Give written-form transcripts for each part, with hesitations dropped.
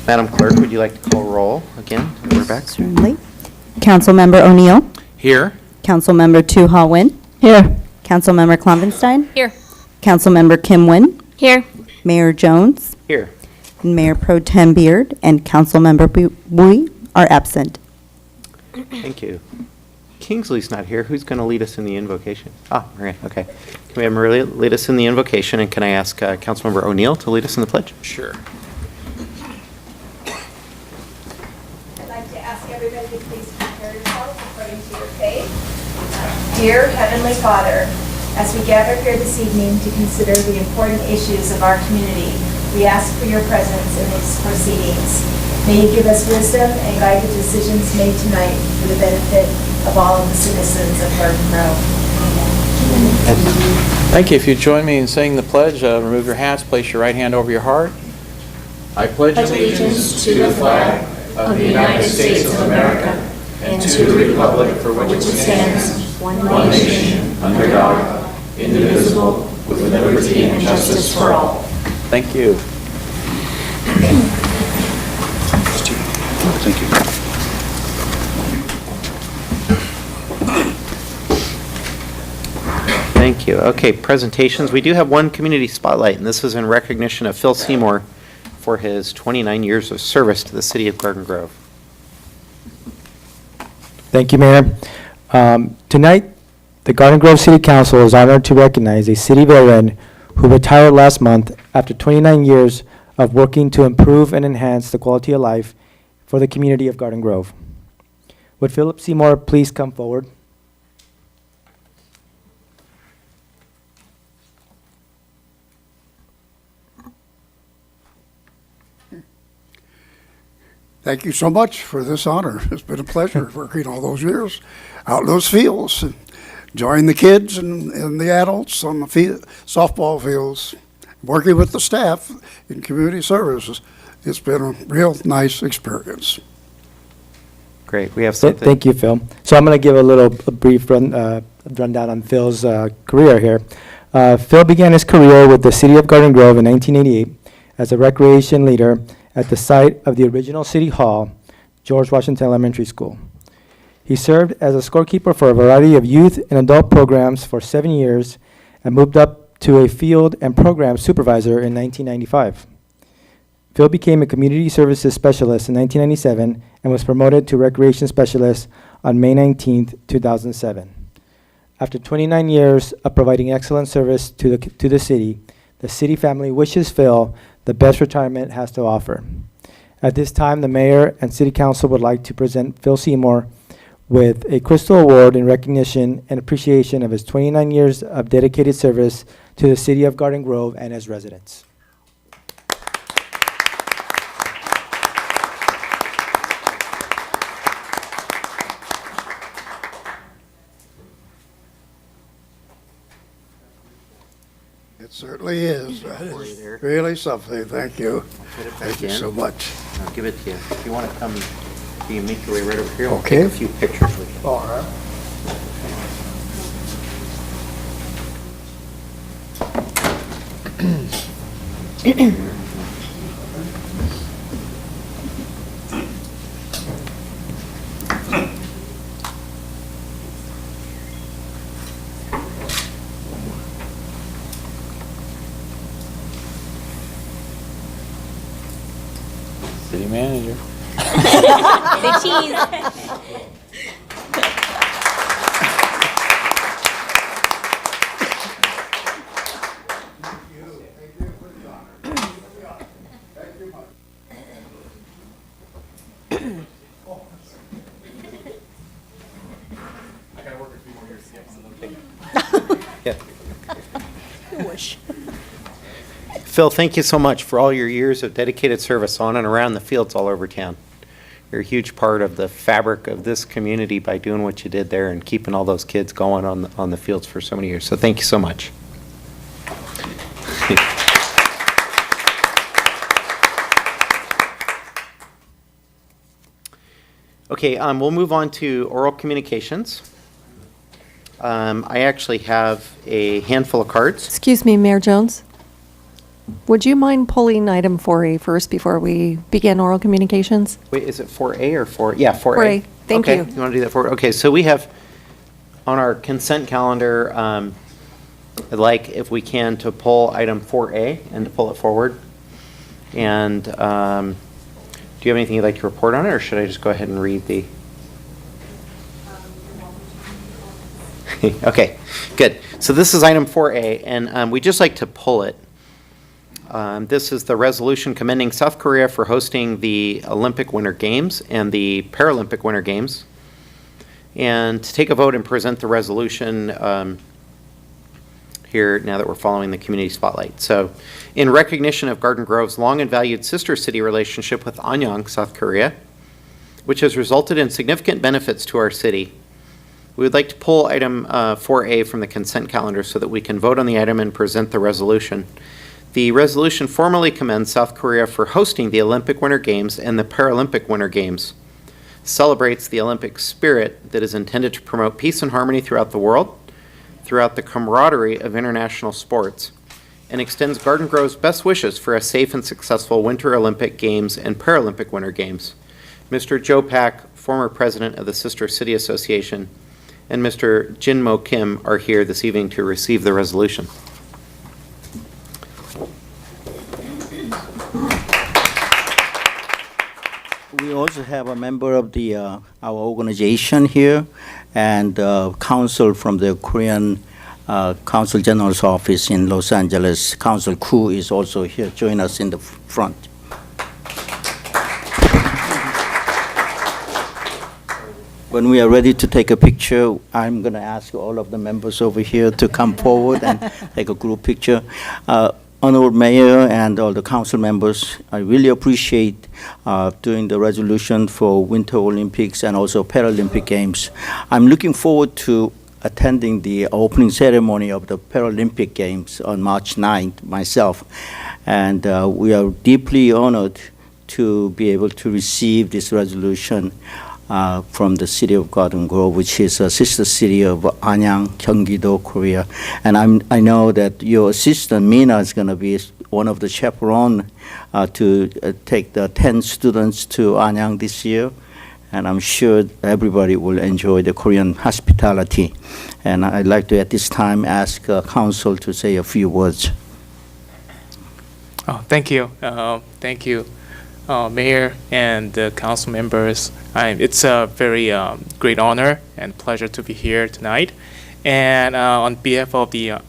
Madam Clerk, would you like to call roll again? We're back. Certainly. Councilmember O'Neill. Here. Councilmember Tu Ha Nguyen. Here. Councilmember Klompenstein. Here. Councilmember Kim Nguyen. Here. Mayor Jones. Here. And Mayor Pro Tem Beard and Councilmember Bui are absent. Thank you. Kingsley's not here. Who's going to lead us in the invocation? Ah, Maria. Okay. Can we have Maria lead us in the invocation, and can I ask Councilmember O'Neill to lead us in the pledge? Sure. I'd like to ask everybody to please prepare yourselves according to your faith. Dear Heavenly Father, as we gather here this evening to consider the important issues of our community, we ask for your presence in these proceedings. May you give us wisdom and guide the decisions made tonight for the benefit of all of the citizens of Garden Grove. Amen. Thank you. If you join me in saying the pledge, remove your hats, place your right hand over your heart. I pledge allegiance to the flag of the United States of America and to the republic for which it stands, one nation, under God, indivisible, with liberty and justice for all. Thank you. Thank you. Thank you. Okay, presentations. We do have one community spotlight, and this is in recognition of Phil Seymour for his 29 years of service to the city of Garden Grove. Thank you, Mayor. Tonight, the Garden Grove City Council is honored to recognize a city veteran who retired last month after 29 years of working to improve and enhance the quality of life for the community of Garden Grove. Would Philip Seymour please come forward? Thank you so much for this honor. It's been a pleasure working all those years out in those fields, enjoying the kids and the adults on the softball fields, working with the staff in community services. It's been a real nice experience. Great. We have something. Thank you, Phil. So I'm going to give a brief rundown on Phil's career here. Phil began his career with the city of Garden Grove in 1988 as a recreation leader at the site of the original City Hall, George Washington Elementary School. He served as a scorekeeper for a variety of youth and adult programs for 7 years and moved up to a field and program supervisor in 1995. Phil became a community services specialist in 1997 and was promoted to recreation specialist on May 19, 2007. After 29 years of providing excellent service to the city family wishes Phil the best retirement has to offer. At this time, the mayor and city council would like to present Phil Seymour with a Crystal Award in recognition and appreciation of his 29 years of dedicated service to the city of Garden Grove and its residents. It certainly is. That is really something. Thank you. Thank you so much. I'll give it to you. If you want to come, you can make your way right over here. We'll Okay. take a few pictures with you. All right. City manager. Say cheese. Phil, thank you so much for all your years of dedicated service on and around the fields all over town. You're a huge part of the fabric of this community by doing what you did there and keeping all those kids going on the fields for so many years. So thank you so much. Okay, we'll move on to oral communications. I actually have a handful of cards. Excuse me, Mayor Jones. Would you mind pulling item 4A first before we begin oral communications? Wait, is it 4A or 4? Yeah, 4A. 4A, thank Okay, you. you want to do that for, okay, so we have on our consent calendar, I'd like, if we can, to pull item 4A and to pull it forward. And do you have anything you'd like to report on it, or should I just go ahead and read the? Okay, good. So this is item 4A, and we'd just like to pull it. This is the resolution commending South Korea for hosting the Olympic Winter Games and the Paralympic Winter Games. And to take a vote and present the resolution here now that we're following the community spotlight. So in recognition of Garden Grove's long and valued sister city relationship with Anyang, South Korea, which has resulted in significant benefits to our city, we would like to pull item 4A from the consent calendar so that we can vote on the item and present the resolution. The resolution formally commends South Korea for hosting the Olympic Winter Games and the Paralympic Winter Games, celebrates the Olympic spirit that is intended to promote peace and harmony throughout the world, throughout the camaraderie of international sports, and extends Garden Grove's best wishes for a safe and successful Winter Olympic Games and Paralympic Winter Games. Mr. Joe Pak, former president of the Sister City Association, and Mr. Jin Mo Kim are here this evening to receive the resolution. We also have a member of the our organization here, and counsel from the Korean Consul General's office in Los Angeles. Counsel Koo is also here. Join us in the front. When we are ready to take a picture, I'm going to ask all of the members over here to come forward and take a group picture. Honorable Mayor and all the council members, I really appreciate doing the resolution for Winter Olympics and also Paralympic Games. I'm looking forward to attending the opening ceremony of the Paralympic Games on March 9th myself. And we are deeply honored to be able to receive this resolution from the city of Garden Grove, which is a sister city of Anyang, Gyeonggi-do, Korea. And I know that your assistant, Mina, is going to be one of the chaperone to take the 10 students to Anyang this year. And I'm sure everybody will enjoy the Korean hospitality. And I'd like to, at this time, ask council to say a few words. Oh, thank you. Thank you. Mayor and council members, it's a very great honor and pleasure to be here tonight. And on behalf of the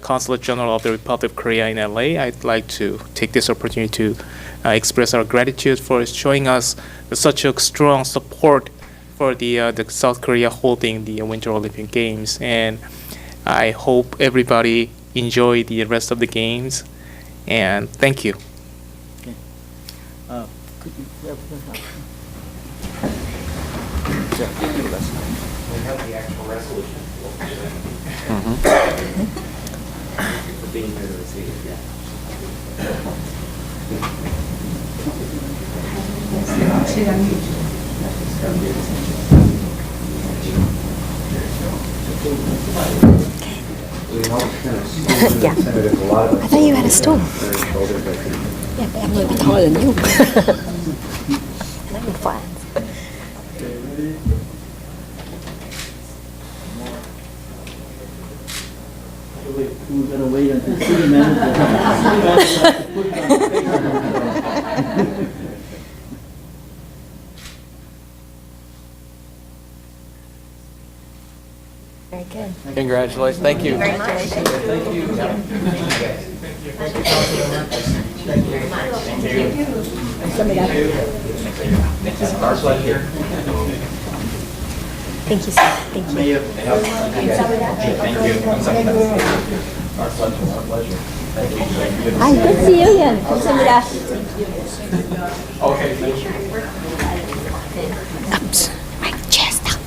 Consulate General of the Republic of Korea in LA, I'd like to take this opportunity to express our gratitude for showing us such a strong support for the South Korea holding the Winter Olympic Games. And I hope everybody enjoy the rest of the games. And thank you. We have the actual resolution. For being here to receive it, yeah. Yeah. I thought you had a stool. Yeah, but I'm going to be taller than you. And I'm in flats. We're going to wait until city manager. Very good. Congratulations. Thank you. Very much. Thank you. Thank you, sir. Thank you. Mayor. Hi, good to see you again. 감사합니다. Okay, thank you. Oops, my chair's stuck.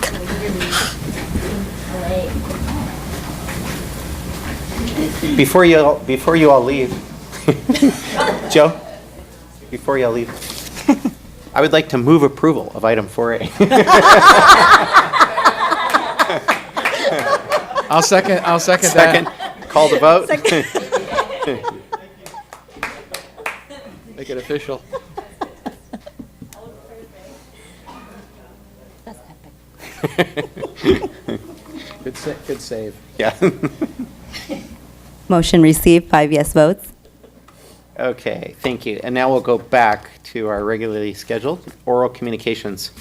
Before you all leave, Joe, before you all leave, I would like to move approval of item 4A. I'll second Second, that. call the vote. official. That's epic. Good save. Yeah. Motion received, 5 yes votes. Okay, thank you. And now we'll go back to our regularly scheduled oral communications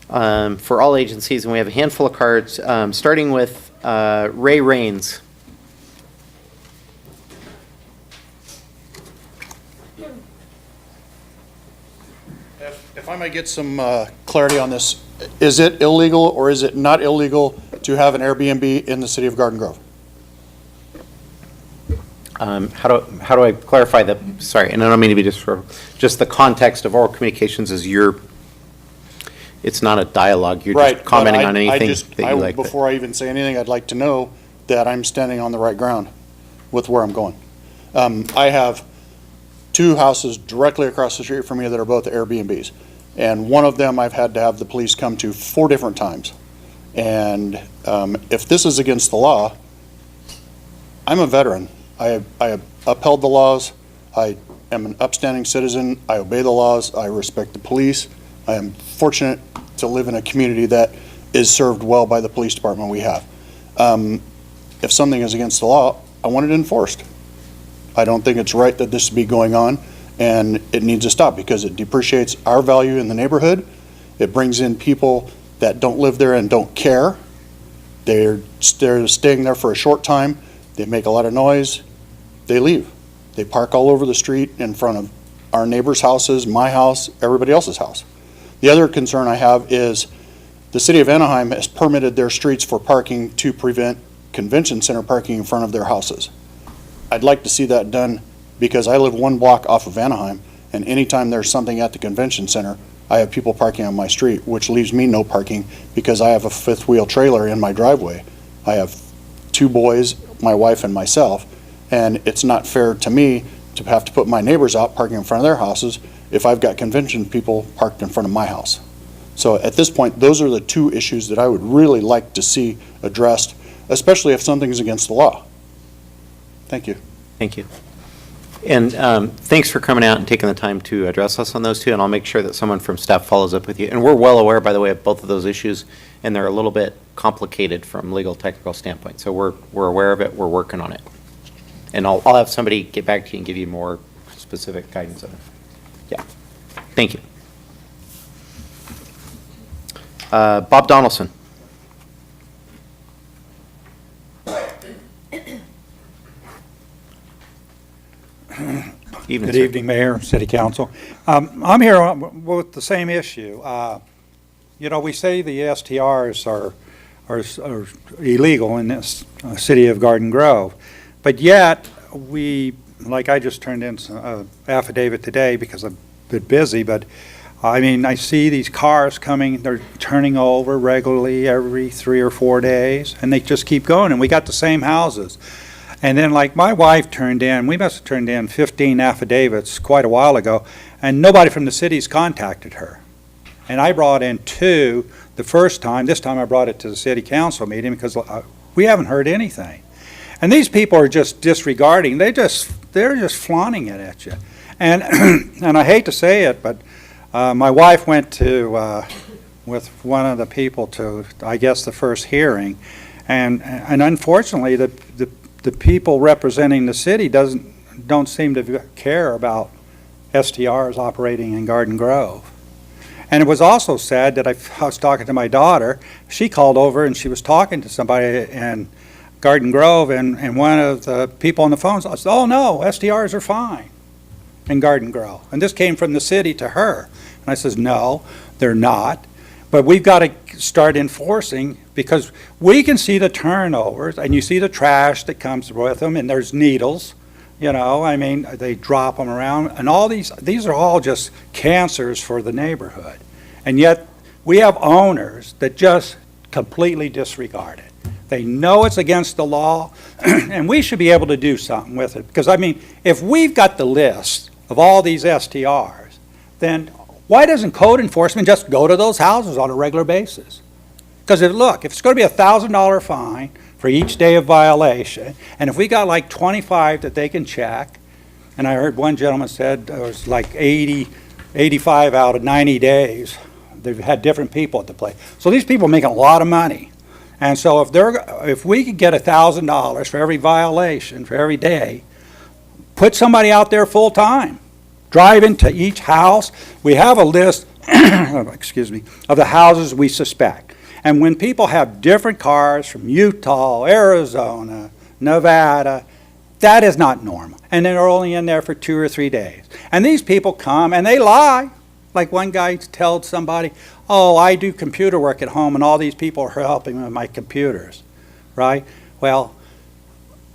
for all agencies, and we have a handful of cards, starting with Ray Raines. If I might get some clarity on this, is it illegal or is it not illegal to have an Airbnb in the city of Garden Grove? How do I clarify the, sorry, and I don't mean to be just the context of oral communications is it's not a dialogue, you're Right, just but commenting on I anything just- that you like. Before I even say anything, I'd like to know that I'm standing on the right ground with where I'm going. I have 2 houses directly across the street from me that are both Airbnbs. And one of them I've had to have the police come to 4 different times. And if this is against the law, I'm a veteran. I upheld the laws. I am an upstanding citizen. I obey the laws. I respect the police. I am fortunate to live in a community that is served well by the police department we have. If something is against the law, I want it enforced. I don't think it's right that this be going on, and it needs to stop because it depreciates our value in the neighborhood. It brings in people that don't live there and don't care. They're staying there for a short time. They make a lot of noise. They leave. They park all over the street in front of our neighbors' houses, my house, everybody else's house. The other concern I have is the city of Anaheim has permitted their streets for parking to prevent convention center parking in front of their houses. I'd like to see that done because I live 1 block off of Anaheim, and anytime there's something at the convention center, I have people parking on my street, which leaves me no parking because I have a 5th-wheel trailer in my driveway. I have 2 boys, my wife and myself, and it's not fair to me to have to put my neighbors out parking in front of their houses if I've got convention people parked in front of my house. So at this point, those are the 2 issues that I would really like to see addressed, especially if something's against the law. Thank you. Thank you. And thanks for coming out and taking the time to address us on those 2, and I'll make sure that someone from staff follows up with you. And we're well aware, by the way, of both of those issues, and they're a little bit complicated from legal technical standpoint. So we're aware of it, we're working on it. And I'll have somebody get back to you and give you more specific guidance on it. Yeah. Thank you. Bob Donaldson. Evening, Good sir. evening, Mayor, City Council. I'm here with the same issue. You know, we say the STRs are illegal in this city of Garden Grove, but yet like I just turned in an affidavit today because I've been busy, but I mean, I see these cars coming, they're turning over regularly every 3 or 4 days, and they just keep going, and we got the same houses. And then, like, my wife turned in, we must have turned in 15 affidavits quite a while ago, and nobody from the city's contacted her. And I brought in 2 the first time. This time I brought it to the city council meeting because we haven't heard anything. And these people are just disregarding. They're just flaunting it at you. And and I hate to say it, but my wife went to with one of the people to, I guess, the first hearing, and unfortunately the people representing the city don't seem to care about STRs operating in Garden Grove. And it was also sad that I was talking to my daughter. She called over and she was talking to somebody in Garden Grove, and one of the people on the phone said, "Oh no, STRs are fine in Garden Grove." And this came from the city to her. And I says, "No, they're not. But we've got to start enforcing, because we can see the turnovers, and you see the trash that comes with them, and there's needles, you know, I mean, they drop them around, and all these are all just cancers for the neighborhood. And yet, we have owners that just completely disregard it. They know it's against the law, and we should be able to do something with it. Because, I mean, if we've got the list of all these STRs, then why doesn't code enforcement just go to those houses on a regular basis? Because if it's going to be a $1,000 fine for each day of violation, and if we got like 25 that they can check, And I heard one gentleman said it was like 85 out of 90 days. They've had different people at the place. So these people are making a lot of money. And so if we could get $1,000 for every violation, for every day, put somebody out there full-time. Drive into each house. We have a list, excuse me, of the houses we suspect. And when people have different cars from Utah, Arizona, Nevada, that is not normal. And they're only in there for 2 or 3 days. And these people come and they lie. Like one guy told somebody, oh, I do computer work at home and all these people are helping me with my computers, right? Well,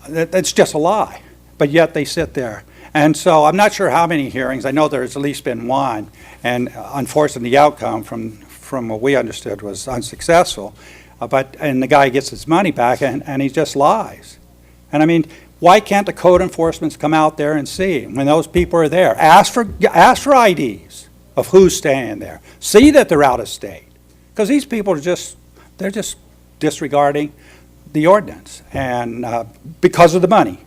that's just a lie. But yet they sit there. And so I'm not sure how many hearings. I know there's at least been one. And unfortunately, the outcome from what we understood was unsuccessful. And the guy gets his money back and he just lies. And I mean, why can't the code enforcement come out there and see when those people are there? Ask for IDs of who's staying there. See that they're out of state. Because these people they're just disregarding the ordinance. And because of the money.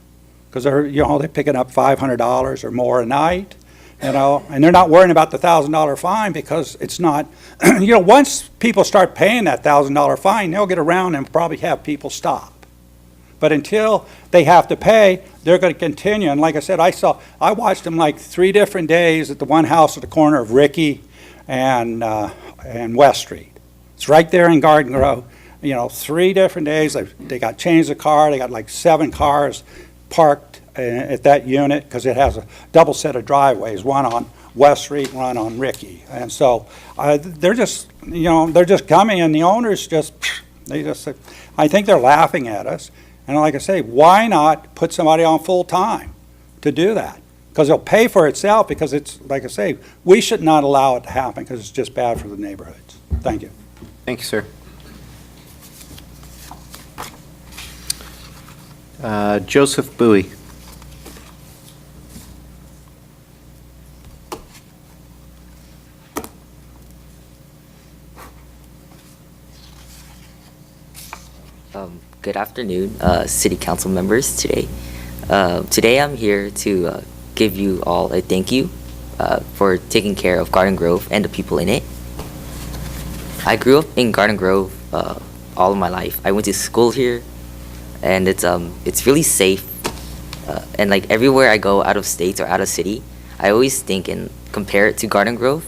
Because they're picking up $500 or more a night, and they're not worrying about the $1,000 fine because it's not, once people start paying that $1,000 fine, they'll get around and probably have people stop. But until they have to pay, they're going to continue. And like I said, I watched them like 3 different days at the one house at the corner of Rickey and West Street. It's right there in Garden Grove. 3 different days. They got changed the car. They got like 7 cars parked at that unit because it has a double set of driveways, one on West Street, one on Rickey. And so they're just coming, and the owners I think they're laughing at us. And like I say, why not put somebody on full time to do that? Because it'll pay for itself, because it's, like I say, we should not allow it to happen because it's just bad for the neighborhoods. Thank you. Thank you, sir. Joseph Bowie. Good afternoon, City Council members today. Today I'm here to give you all a thank you for taking care of Garden Grove and the people in it. I grew up in Garden Grove all of my life. I went to school here, and it's really safe. And like everywhere I go out of states or out of city, I always think and compare it to Garden Grove.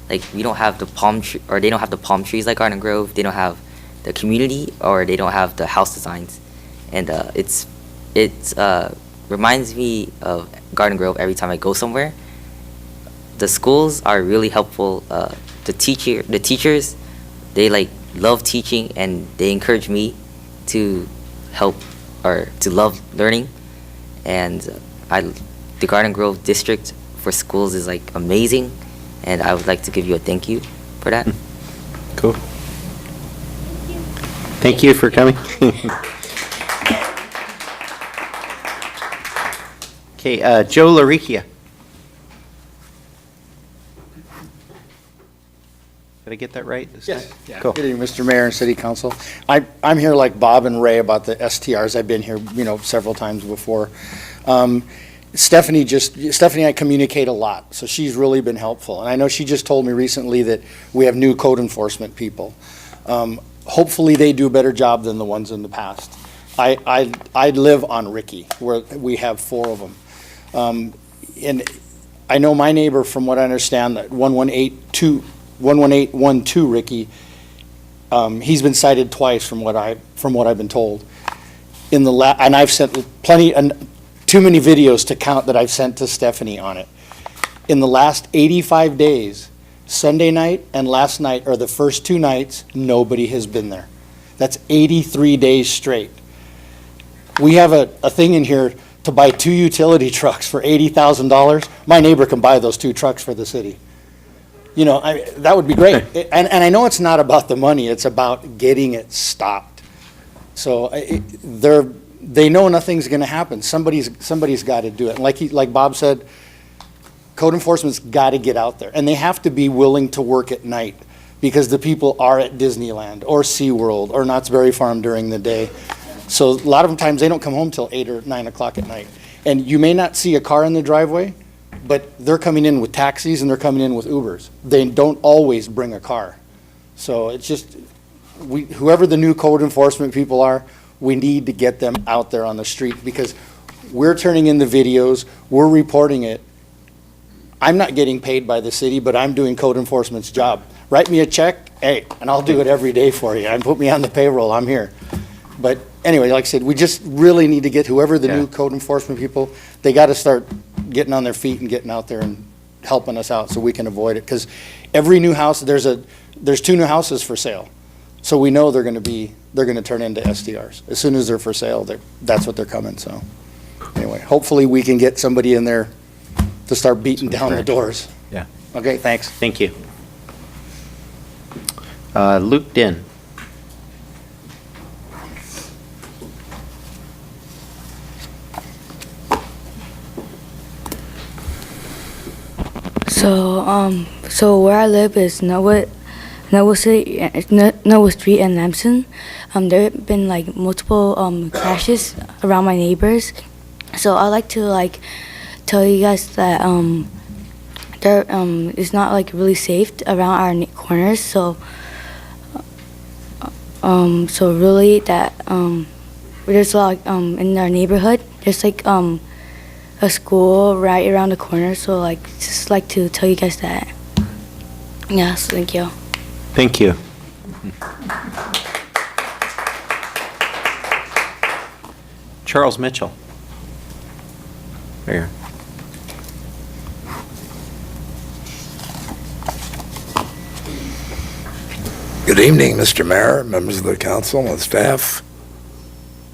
Like we don't have the palm tree, or they don't have the palm trees like Garden Grove. They don't have the community, or they don't have the house designs, and it reminds me of Garden Grove every time I go somewhere. The schools are really helpful. The teachers, they love teaching, and they encourage me to help or to love learning. And the Garden Grove district for schools is amazing, and I would like to give you a thank you for that. Cool. Thank you for coming. Okay, Joe Laricchia. Did I get that right this time? Yeah. Cool. Good evening, Mr. Mayor and City Council. I'm here like Bob and Ray about the STRs. I've been here, several times before. Stephanie and I communicate a lot, so she's really been helpful. And I know she just told me recently that we have new code enforcement people. Hopefully they do a better job than the ones in the past. I live on Rickey, where we have 4 of them. And I know my neighbor, from what I understand, that 11812 Rickey, he's been cited twice from what I've been told. And I've sent too many videos to count that I've sent to Stephanie on it. In the last 85 days, Sunday night and last night are the first 2 nights nobody has been there. That's 83 days straight. We have a thing in here to buy 2 utility trucks for $80,000. My neighbor can buy those 2 trucks for the city. That would be great. And I know it's not about the money, it's about getting it stopped. So they know nothing's going to happen. Somebody's got to do it. And like Bob said, code enforcement's got to get out there, and they have to be willing to work at night, because the people are at Disneyland or SeaWorld or Knott's Berry Farm during the day. So a lot of times they don't come home till 8 or 9 o'clock at night. And you may not see a car in the driveway, but they're coming in with taxis and they're coming in with Ubers. They don't always bring a car. So it's just, whoever the new code enforcement people are, we need to get them out there on the street because we're turning in the videos, we're reporting it. I'm not getting paid by the city, but I'm doing code enforcement's job. Write me a check, hey, and I'll do it every day for you. And put me on the payroll, I'm here. But anyway, like I said, we just really need to get whoever the new code enforcement people, they got to start getting on their feet and getting out there and helping us out so we can avoid it. Because every new house, there's 2 new houses for sale. So we know they're going to turn into STRs. As soon as they're for sale, that's what they're coming, so. Anyway, hopefully we can get somebody in there to start beating down the doors. Yeah. Okay, thanks. Thank you. Luke Din. So where I live is Norwood Street and Lamson. There have been like multiple crashes around my neighbors. So I like to tell you guys that there is not really safe around our corners. So really that there's a lot in our neighborhood. There's a school right around the corner. So just like to tell you guys that. Yes, thank you. Thank you. Charles Mitchell. There. Good evening, Mr. Mayor, members of the council and staff.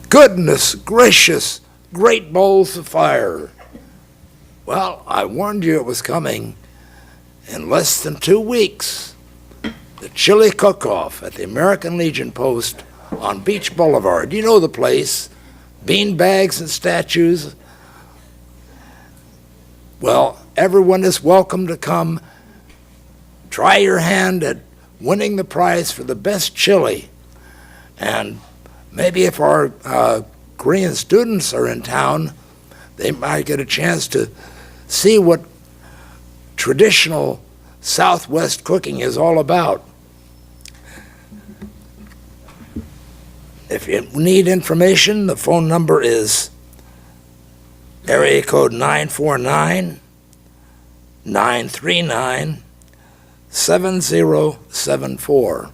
Goodness gracious, great bowls of fire. Well, I warned you it was coming. In less than 2 weeks, the chili cook-off at the American Legion Post on Beach Boulevard. You know the place, bean bags and statues. Well, everyone is welcome to come. Try your hand at winning the prize for the best chili. And maybe if our Korean students are in town, they might get a chance to see what traditional Southwest cooking is all about. If you need information, the phone number is area code 949-939-7074.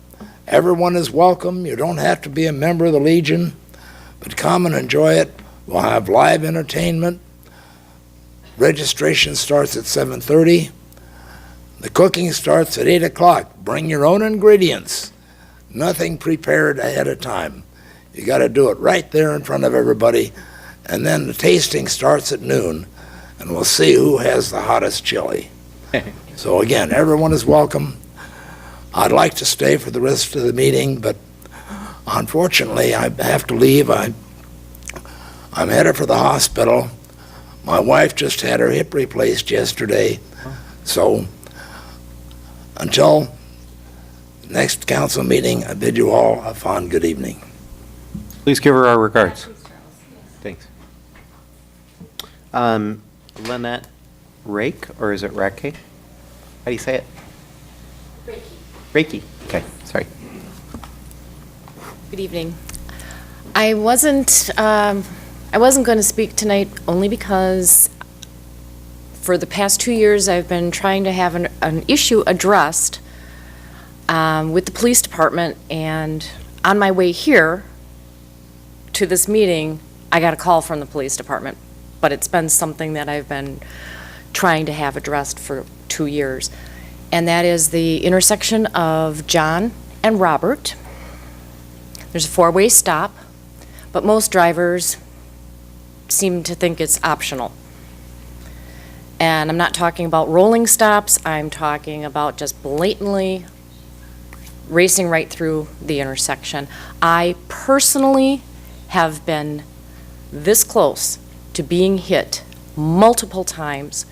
Everyone is welcome. You don't have to be a member of the Legion, but come and enjoy it. We'll have live entertainment. Registration starts at 7:30. The cooking starts at 8 o'clock. Bring your own ingredients. Nothing prepared ahead of time. You got to do it right there in front of everybody. And then the tasting starts at noon, and we'll see who has the hottest chili. So again, everyone is welcome. I'd like to stay for the rest of the meeting, but unfortunately, I have to leave. I'm headed for the hospital. My wife just had her hip replaced yesterday. So until next council meeting, I bid you all a fond good evening. Please give her our regards. Thanks. Lynette Rake, or is it Rake? How do you say it? Reiki. Okay, sorry. Good evening. I wasn't going to speak tonight only because for the past 2 years I've been trying to have an issue addressed with the police department, and on my way here to this meeting, I got a call from the police department, but it's been something that I've been trying to have addressed for 2 years, and that is the intersection of John and Robert. There's a four-way stop, but most drivers seem to think it's optional. And I'm not talking about rolling stops, I'm talking about just blatantly racing right through the intersection. I personally have been this close to being hit multiple times,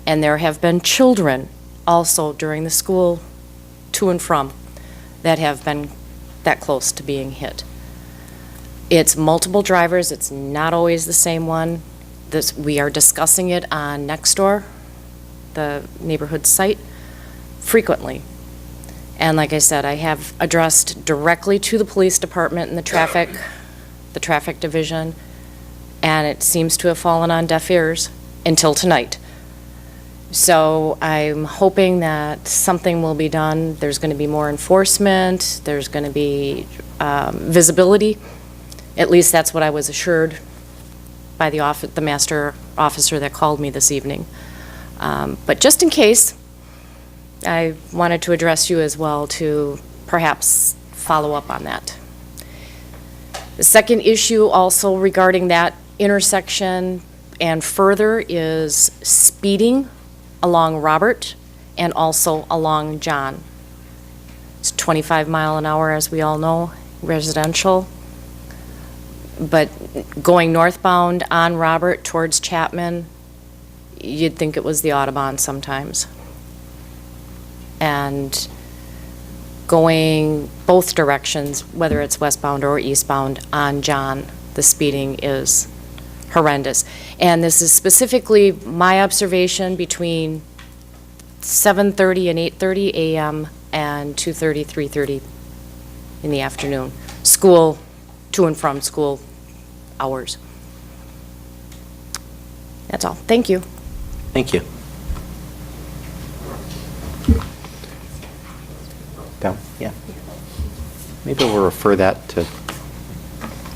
and there have been children also during the school to and from that have been that close to being hit. It's multiple drivers, it's not always the same one. We are discussing it on Nextdoor, the neighborhood site, frequently. And like I said, I have addressed directly to the police department and the traffic division, and it seems to have fallen on deaf ears until tonight. So I'm hoping that something will be done. There's going to be more enforcement. There's going to be visibility. At least that's what I was assured by the master officer that called me this evening. But just in case, I wanted to address you as well to perhaps follow up on that. The second issue also regarding that intersection and further is speeding along Robert and also along John. It's 25 mile an hour, as we all know, residential. But going northbound on Robert towards Chapman, you'd think it was the Audubon sometimes. And going both directions, whether it's westbound or eastbound on John, the speeding is horrendous. And this is specifically my observation between 7:30 and 8:30 a.m. and 2:30, 3:30 in the afternoon. School, to and from school hours. That's all. Thank you. Thank you. Down, yeah. Maybe we'll refer that to,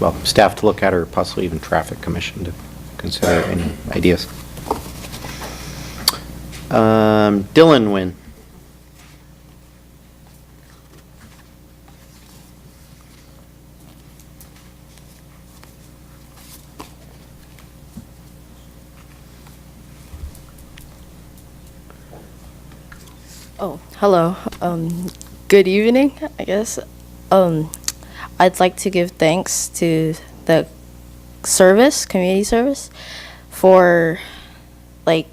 well, staff to look at, or possibly even traffic commission to consider any ideas. Dylan Nguyen. Oh, hello. Good evening, I guess. I'd like to give thanks to the community service, for like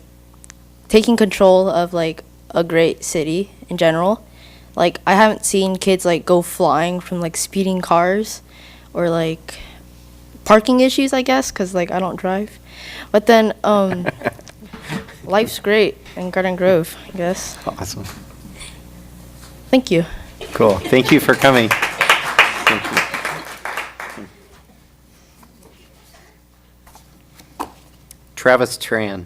taking control of like a great city in general. Like, I haven't seen kids like go flying from like speeding cars or like parking issues, I guess, because like I don't drive. But then life's great in Garden Grove, I guess. Awesome. Thank you. Cool. Thank you for coming. Thank you. Travis Tran.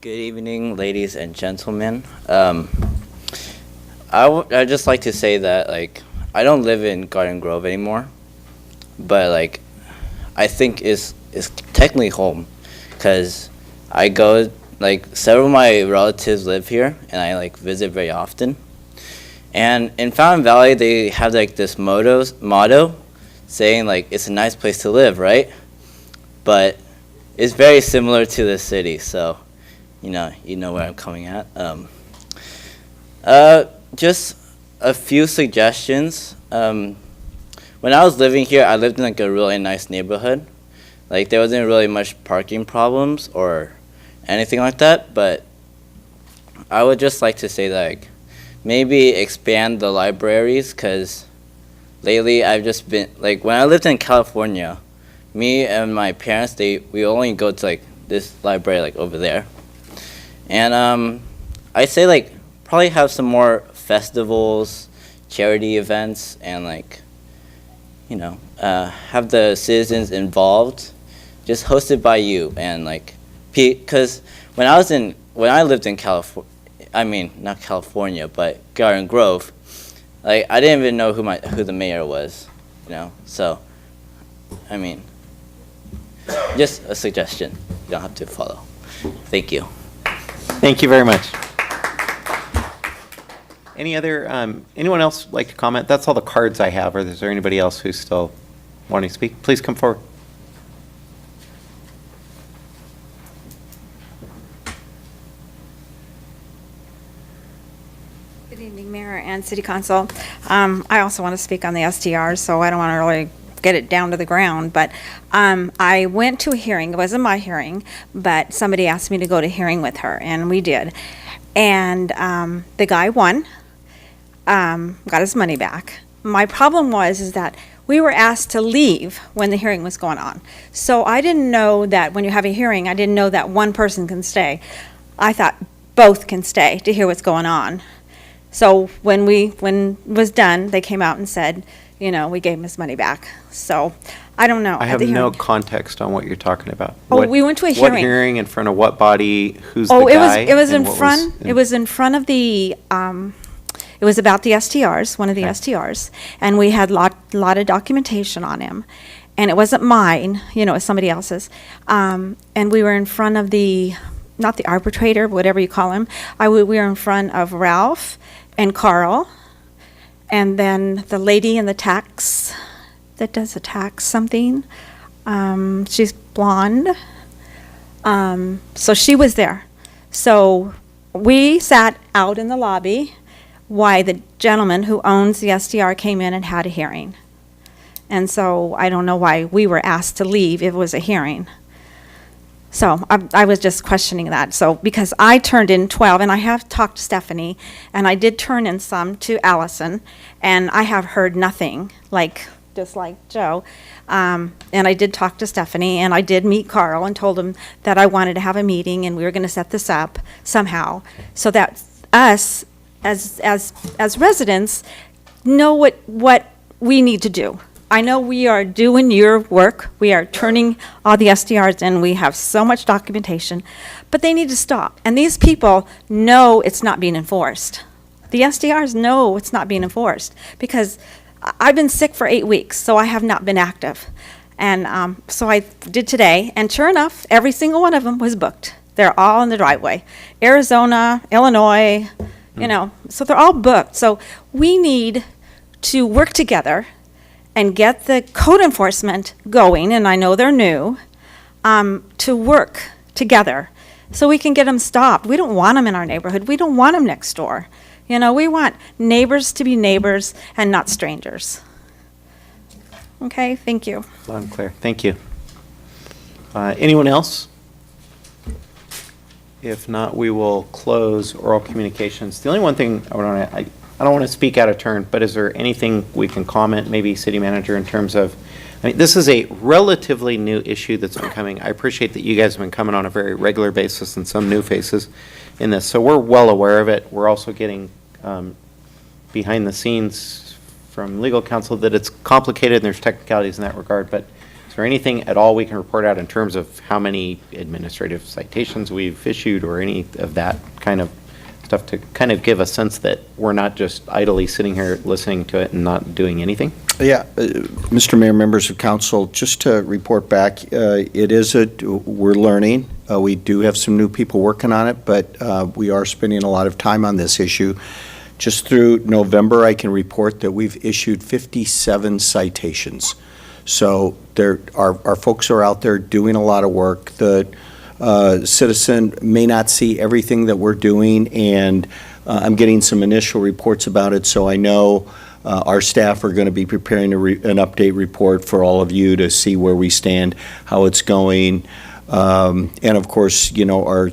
Good evening, ladies and gentlemen. I'd just like to say that, like, I don't live in Garden Grove anymore, but like, I think it's technically home, because I go, like, several of my relatives live here, and I like visit very often. And in Fountain Valley, they have like this motto saying like it's a nice place to live, right? But it's very similar to the city, so you know where I'm coming at. Just a few suggestions. When I was living here, I lived in like a really nice neighborhood. Like, there wasn't really much parking problems or anything like that, but I would just like to say that, like, maybe expand the libraries, because lately I've just been, like, when I lived in California, me and my parents, we only go to like this library like over there. And I say like probably have some more festivals, charity events, and like, have the citizens involved, just hosted by you. And like, because when I lived in California, I mean not California, but Garden Grove, like I didn't even know who the mayor was, So, I mean, just a suggestion. You don't have to follow. Thank you. Thank you very much. Anyone else like to comment? That's all the cards I have. Or is there anybody else who's still wanting to speak? Please come forward. Good evening, Mayor and City Council. I also want to speak on the STR, so I don't want to really get it down to the ground, but I went to a hearing. It wasn't my hearing, but somebody asked me to go to a hearing with her, and we did. And the guy won, got his money back. My problem is that we were asked to leave when the hearing was going on. So I didn't know that when you have a hearing, I didn't know that one person can stay. I thought both can stay to hear what's going on. So when it was done, they came out and said, you know, we gave him his money back. So I don't know. I At have the no hearing- context on what you're talking about. Oh, What- we went to a What hearing. hearing, in front of what body, who's the Oh, guy? it was and in what front, it was in front of the, it was about the STRs, one of the STRs, and we had lot of documentation on him. And it wasn't mine, you know, it was somebody else's. And we were in front of the, not the arbitrator, whatever you call him. We were in front of Ralph and Carl, and then the lady in the tax, that does the tax something. She's blonde. So she was there. So we sat out in the lobby while the gentleman who owns the SDR came in and had a hearing. And so I don't know why we were asked to leave if it was a hearing. So I was just questioning that. So because I turned in 12, and I have talked to Stephanie, and I did turn in some to Allison, and I have heard nothing, just like Joe. And I did talk to Stephanie, and I did meet Carl and told him that I wanted to have a meeting and we were going to set this up somehow so that us as residents know what we need to do. I know we are doing your work. We are turning all the SDRs in. We have so much documentation, but they need to stop. And these people know it's not being enforced. The SDRs know it's not being enforced because I've been sick for 8 weeks, so I have not been active. And so I did today, and sure enough, every single one of them was booked. They're all in the driveway. Arizona, Illinois, you know, so they're all booked. So we need to work together and get the code enforcement going, and I know they're new, to work together so we can get them stopped. We don't want them in our neighborhood. We don't want them next door. You know, we want neighbors to be neighbors and not strangers. Okay, thank you. Loud and clear. Thank you. Anyone else? If not, we will close oral communications. The only one thing I don't want to speak out of turn, but is there anything we can comment, maybe city manager, in terms of, I mean, this is a relatively new issue that's been coming. I appreciate that you guys have been coming on a very regular basis and some new faces in this. So we're well aware of it. We're also getting behind the scenes from legal counsel that it's complicated and there's technicalities in that regard. But is there anything at all we can report out in terms of how many administrative citations we've issued or any of that kind of stuff to kind of give a sense that we're not just idly sitting here listening to it and not doing anything? Yeah, Mr. Mayor, members of council, just to report back, we're learning. We do have some new people working on it, but we are spending a lot of time on this issue. Just through November, I can report that we've issued 57 citations. So our folks are out there doing a lot of work. The citizen may not see everything that we're doing, and I'm getting some initial reports about it, so I know our staff are going to be preparing an update report for all of you to see where we stand, how it's going. And of course, you know, our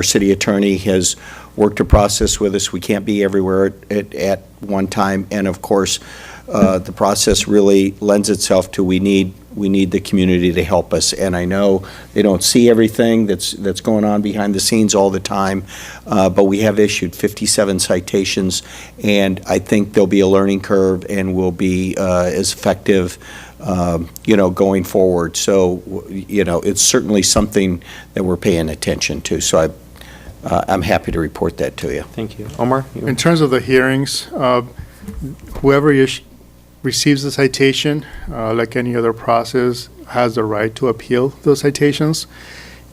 city attorney has worked a process with us. We can't be everywhere at one time, and of course, the process really lends itself to we need the community to help us. And I know they don't see everything that's going on behind the scenes all the time, but we have issued 57 citations, and I think there'll be a learning curve and we'll be as effective going forward. So, it's certainly something that we're paying attention to. So I'm happy to report that to you. Thank you. Omar? In terms of the hearings, whoever receives the citation, like any other process, has the right to appeal those citations.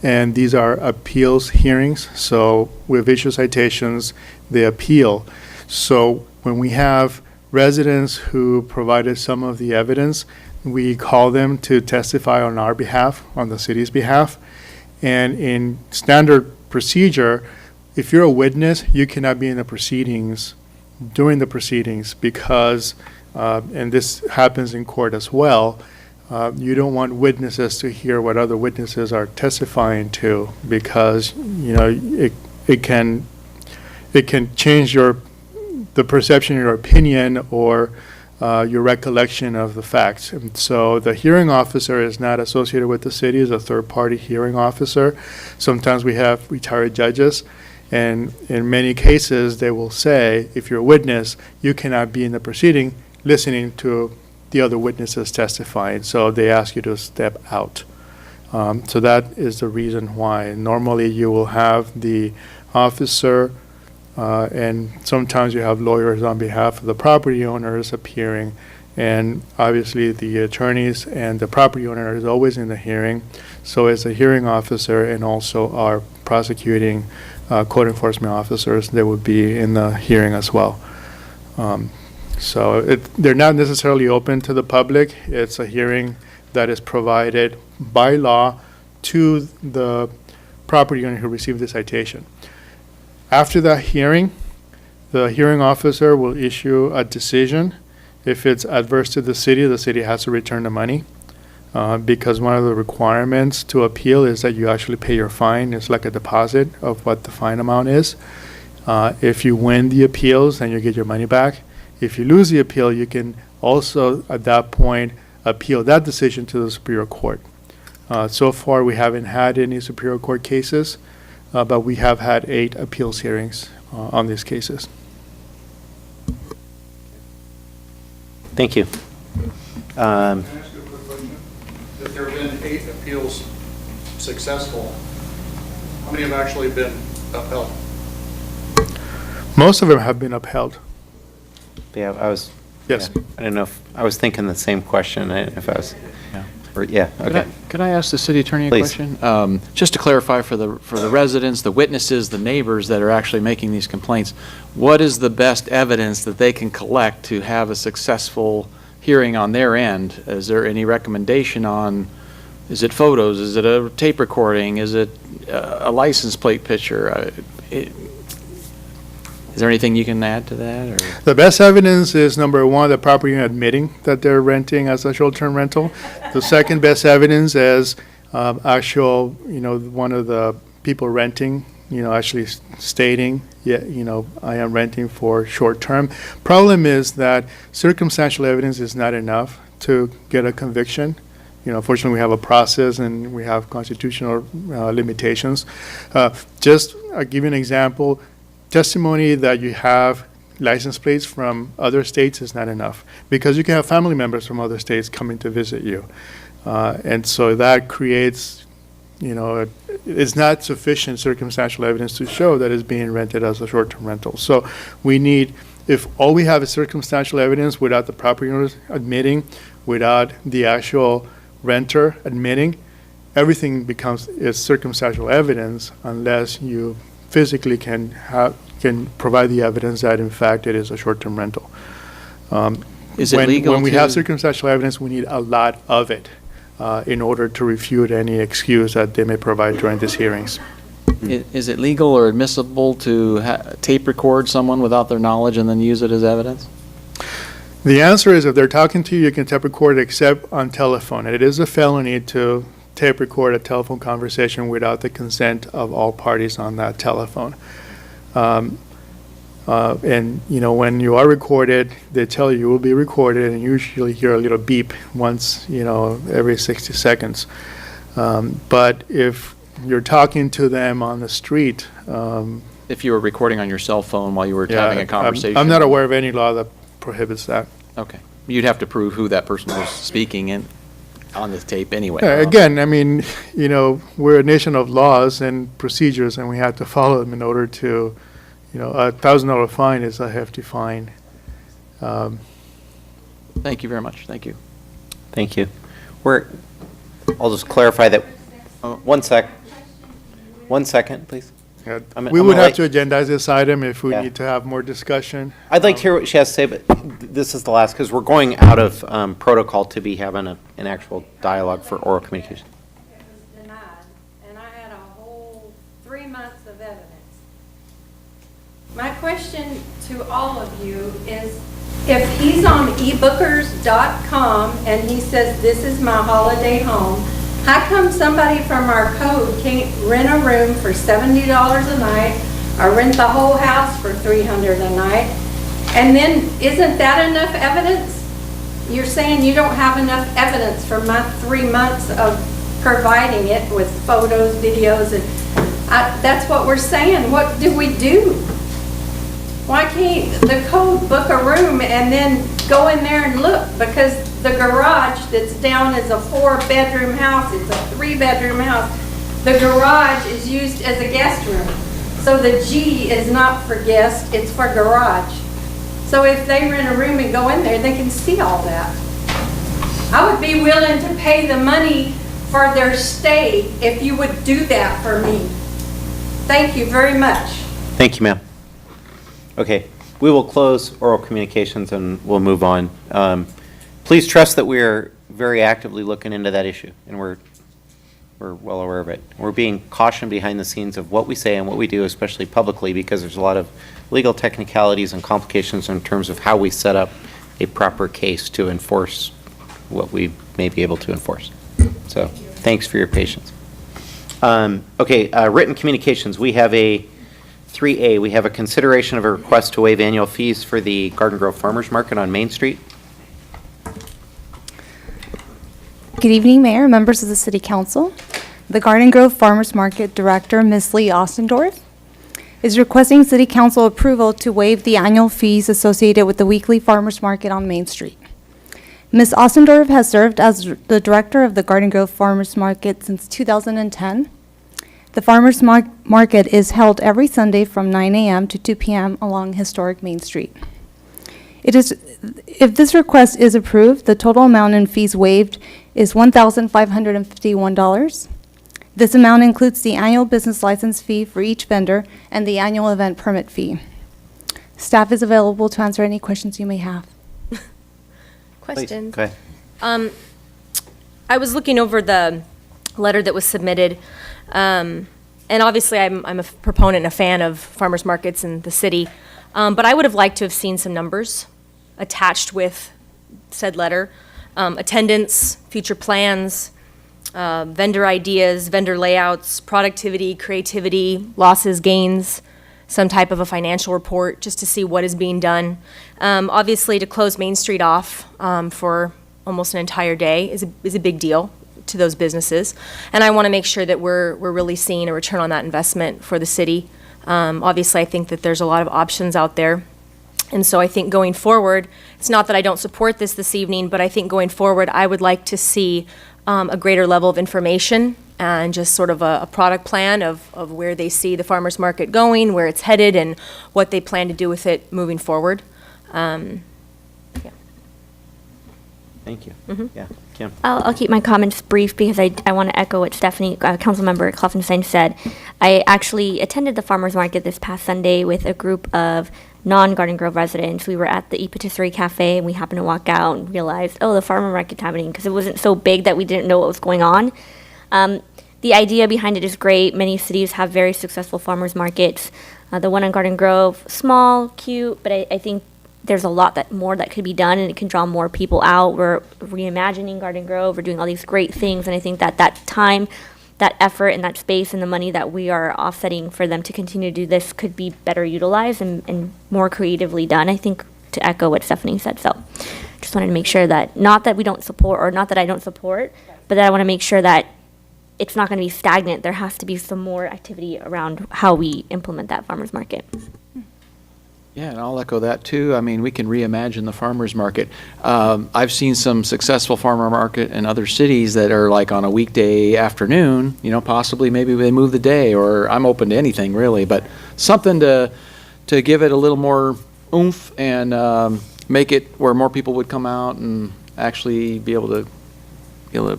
And these are appeals hearings. So with issued citations, they appeal. So when we have residents who provided some of the evidence, we call them to testify on our behalf, on the city's behalf. And in standard procedure, if you're a witness, you cannot be in the proceedings, during the proceedings, because and this happens in court as well, you don't want witnesses to hear what other witnesses are testifying to, because it can it can change the perception, your opinion, or your recollection of the facts. And so the hearing officer is not associated with the city, is a third-party hearing officer. Sometimes we have retired judges, and in many cases, they will say, if you're a witness, you cannot be in the proceeding listening to the other witnesses testifying, so they ask you to step out. So that is the reason why. Normally, you will have the officer, and sometimes you have lawyers on behalf of the property owners appearing, and obviously the attorneys and the property owner is always in the hearing. So is the hearing officer and also our prosecuting code enforcement officers, they would be in the hearing as well. So they're not necessarily open to the public. It's a hearing that is provided by law to the property owner who received the citation. After that hearing, the hearing officer will issue a decision. If it's adverse to the city has to return the money, because one of the requirements to appeal is that you actually pay your fine. It's like a deposit of what the fine amount is. If you win the appeals, then you get your money back. If you lose the appeal, you can also, at that point, appeal that decision to the Superior Court. So far, we haven't had any Superior Court cases, but we have had 8 appeals hearings on these cases. Thank you. Can I ask you a quick question? If there have been 8 appeals successful, how many have actually been upheld? Most of them have been upheld. Yeah, Yes. yeah, I don't know if, I was thinking the same question, I didn't know if I was, Yeah. yeah, okay. Could I ask the city attorney a Please. question? Just to clarify for the residents, the witnesses, the neighbors that are actually making these complaints, what is the best evidence that they can collect to have a successful hearing on their end? Is there any recommendation on, is it photos, is it a tape recording, is it a license plate picture? Is there anything you can add to that, or? The best evidence is, number one, the property owner admitting that they're renting as a short-term rental. The second best evidence is actual, one of the people renting, actually stating, yeah, I am renting for short-term. Problem is that circumstantial evidence is not enough to get a conviction. Fortunately, we have a process and we have constitutional limitations. Just I'll give you an example. Testimony that you have license plates from other states is not enough, because you can have family members from other states coming to visit you. And so that creates, it's not sufficient circumstantial evidence to show that it's being rented as a short-term rental. So we need, if all we have is circumstantial evidence without the property owners admitting, without the actual renter admitting, everything is circumstantial evidence unless you physically can provide the evidence that in fact it is a short-term rental. Is it legal when we to- have circumstantial evidence, we need a lot of it in order to refute any excuse that they may provide during these hearings. Is it legal or admissible to tape record someone without their knowledge and then use it as evidence? The answer is, if they're talking to you, you can tape record except on telephone. And it is a felony to tape record a telephone conversation without the consent of all parties on that telephone. And when you are recorded, they tell you will be recorded, and you usually hear a little beep once, every 60 seconds. But if you're talking to them on the street, If you were recording on your cell phone while you were having a conversation? I'm not aware of any law that prohibits that. Okay. You'd have to prove who that person was speaking in on the tape anyway. Again, we're a nation of laws and procedures, and we have to follow them in order to, a $1,000 fine is a hefty fine. Thank you very much. Thank you. Thank you. I'll just clarify that, one second, please. Yeah, I'm we would gonna have to agendize this item if we Yeah. need to have more discussion. I'd like to hear what she has to say, but this is the last, because we're going out of protocol to be having an actual dialogue for oral communication. And I had a whole 3 months of evidence. My question to all of you is, if he's on ebookers.com and he says, this is my holiday home, how come somebody from our code can't rent a room for $70 a night or rent the whole house for $300 a night. And then, isn't that enough evidence? You're saying you don't have enough evidence for my 3 months of providing it with photos, videos, and that's what we're saying. What do we do? Why can't the code book a room and then go in there and look? Because the garage that's down is a 4-bedroom house, it's a 3-bedroom house. The garage is used as a guest room. So the G is not for guest, it's for garage. So if they rent a room and go in there, they can see all that. I would be willing to pay the money for their stay if you would do that for me. Thank you very much. Thank you, ma'am. Okay, we will close oral communications and we'll move on. Please trust that we are very actively looking into that issue, and we're well aware of it. We're being cautioned behind the scenes of what we say and what we do, especially publicly, because there's a lot of legal technicalities and complications in terms of how we set up a proper case to enforce what we may be able to enforce. So, thanks for your patience. Okay, written communications. We have a 3A. We have a consideration of a request to waive annual fees for the Garden Grove Farmers Market on Main Street. Good evening, Mayor, members of the City Council. The Garden Grove Farmers Market Director, Ms. Lee Ostendorf, is requesting City Council approval to waive the annual fees associated with the weekly farmers market on Main Street. Ms. Ostendorf has served as the director of the Garden Grove Farmers Market since 2010. The farmers market is held every Sunday from 9 a.m. to 2 p.m. along historic Main Street. If this request is approved, the total amount in fees waived is $1,551. This amount includes the annual business license fee for each vendor and the annual event permit fee. Staff is available to answer any questions you may have. Questions? Please, go ahead. I was looking over the letter that was submitted, and obviously I'm a proponent and a fan of farmers markets in the city, but I would have liked to have seen some numbers attached with said letter. Attendance, future plans, vendor ideas, vendor layouts, productivity, creativity, losses, gains, some type of a financial report just to see what is being done. Obviously, to close Main Street off for almost an entire day is a big deal to those businesses. And I want to make sure that we're really seeing a return on that investment for the city. Obviously, I think that there's a lot of options out there. And so I think going forward, it's not that I don't support this evening, but I think going forward, I would like to see a greater level of information and just sort of a product plan of where they see the farmers market going, where it's headed, and what they plan to do with it moving forward. Thank you. Mm-hmm. Yeah, Kim. I'll keep my comments brief because I want to echo what Stephanie, Councilmember Kloffenstein said. I actually attended the farmers market this past Sunday with a group of non-Garden Grove residents. We were at the E Patisserie Cafe, and we happened to walk out and realized, oh, the farmer market's happening, because it wasn't so big that we didn't know what was going on. The idea behind it is great. Many cities have very successful farmers markets. The one in Garden Grove, small, cute, but I think there's a lot more that could be done, and it can draw more people out. We're reimagining Garden Grove. We're doing all these great things, and I think that time, that effort, and that space and the money that we are offsetting for them to continue to do this could be better utilized and more creatively done, I think, to echo what Stephanie said. So just wanted to make sure that, not that we don't support, or not that I don't support, but that I want to make sure that it's not going to be stagnant. There has to be some more activity around how we implement that farmers market. Yeah, and I'll echo that too. I mean, we can reimagine the farmers market. I've seen some successful farmer market in other cities that are like on a weekday afternoon, possibly maybe they move the day, or I'm open to anything really, but something to give it a little more oomph and make it where more people would come out and actually be able to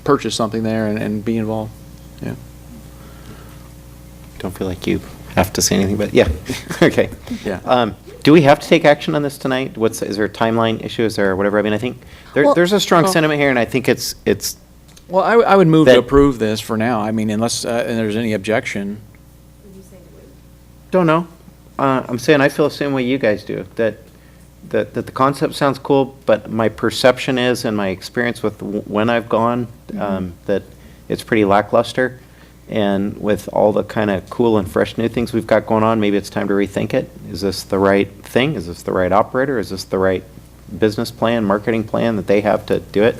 purchase something there and be involved. Yeah. Don't feel like you have to say anything, but yeah. Okay. Yeah. Do we have to take action on this tonight? Is there a timeline issue? Is there whatever? I mean, I think there's a strong sentiment here, and I think it's. Well, I would move to approve this for now. I mean, unless there's any objection. Don't know. I'm saying I feel the same way you guys do. That the concept sounds cool, but my perception is, and my experience with when I've gone, that it's pretty lackluster. And with all the kind of cool and fresh new things we've got going on, maybe it's time to rethink it. Is this the right thing? Is this the right operator? Is this the right business plan, marketing plan that they have to do it?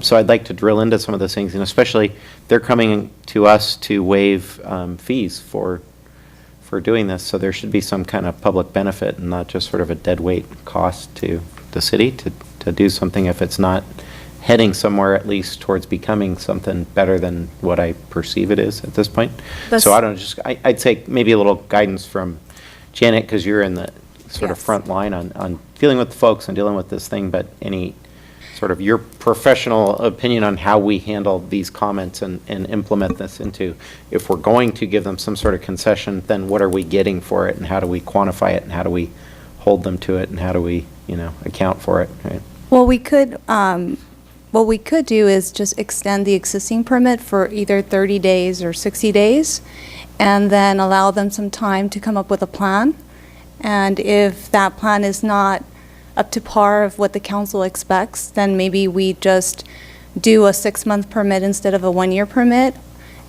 So I'd like to drill into some of those things, and especially they're coming to us to waive fees for doing this. So there should be some kind of public benefit and not just sort of a dead weight cost to the city to do something if it's not heading somewhere at least towards becoming something better than what I perceive it is at this point. So I don't know, I'd say maybe a little guidance from Janet, because you're in the sort of front line on dealing with the folks and dealing with this thing, but any sort of your professional opinion on how we handle these comments and implement this into, if we're going to give them some sort of concession, then what are we getting for it, and how do we quantify it, and how do we hold them to it, and how do we, account for it, right? Well, what we could do is just extend the existing permit for either 30 days or 60 days, and then allow them some time to come up with a plan. And if that plan is not up to par of what the council expects, then maybe we just do a 6-month permit instead of a 1-year permit.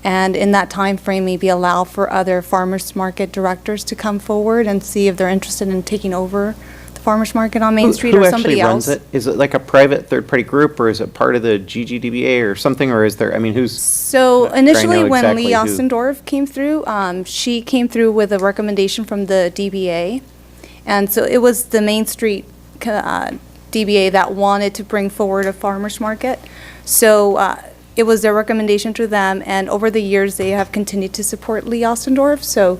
And in that time frame, maybe allow for other farmers market directors to come forward and see if they're interested in taking over the farmers market on Main Street, or somebody else. Who actually runs it? Is it like a private third-party group, or is it part of the GGDBA or something, or is there, who's? So I initially, know when exactly Lee who. Ostendorf came through, she came through with a recommendation from the DBA. And so it was the Main Street DBA that wanted to bring forward a farmer's market. So it was their recommendation to them, and over the years, they have continued to support Lee Ostendorf. So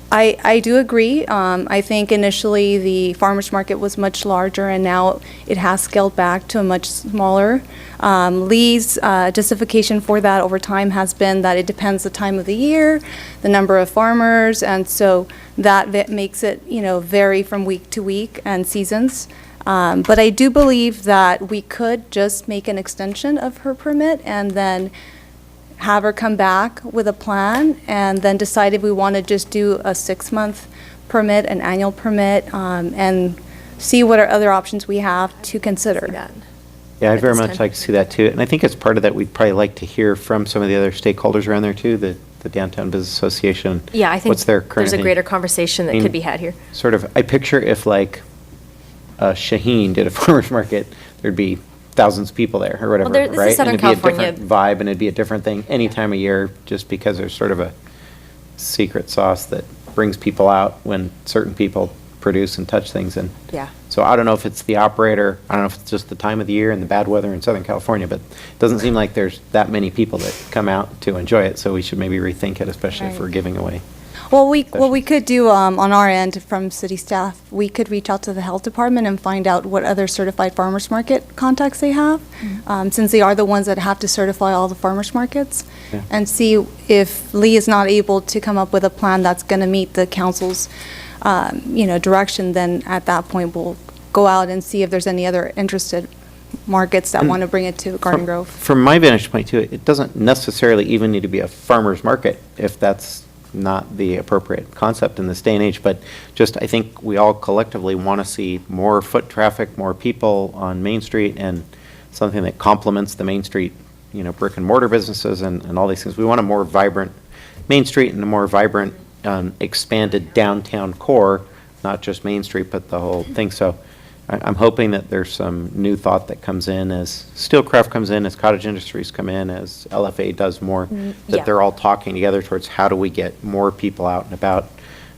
I do agree. I think initially the farmer's market was much larger, and now it has scaled back to a much smaller. Lee's justification for that over time has been that it depends the time of the year, the number of farmers, and so that makes it, vary from week to week and seasons. But I do believe that we could just make an extension of her permit and then have her come back with a plan, and then decide if we want to just do a 6-month permit, an annual permit, and see what other options we have to consider. Yeah, I'd very much like to see that too. And I think as part of that, we'd probably like to hear from some of the other stakeholders around there too, the Downtown Business Association. Yeah, I think What's their current there's a opinion? greater conversation that could be had here. Sort of, I picture if like Shaheen did a farmer's market, there'd be thousands of people there or whatever, Well, this is right? Southern And it'd be a California. different vibe, and it'd be a different thing any time of year, just because there's sort of a secret sauce that brings people out when certain people produce and touch things. And Yeah. so I don't know if it's the operator, I don't know if it's just the time of the year and the bad weather in Southern California, but it doesn't seem like there's that many people that come out to enjoy it, so we should maybe rethink it, especially if Right. we're giving away. Well, what we could do on our end from city staff, we could reach out to the health department and find out what other certified farmers market contacts they have, since they are the ones that have to certify all the farmers markets, Yeah. and see if Lee is not able to come up with a plan that's going to meet the council's, direction. Then at that point, we'll go out and see if there's any other interested markets that And want to bring it to Garden Grove. From my vantage point too, it doesn't necessarily even need to be a farmer's market if that's not the appropriate concept in this day and age, but just I think we all collectively want to see more foot traffic, more people on Main Street, and something that complements the Main Street, brick and mortar businesses and all these things. We want a more vibrant Main Street and a more vibrant, expanded downtown core, not just Main Street, but the whole thing. So I'm hoping that there's some new thought that comes in as Steelcraft comes in, as Cottage Industries come in, as LFA does more, that yeah. they're all talking together towards how do we get more people out and about,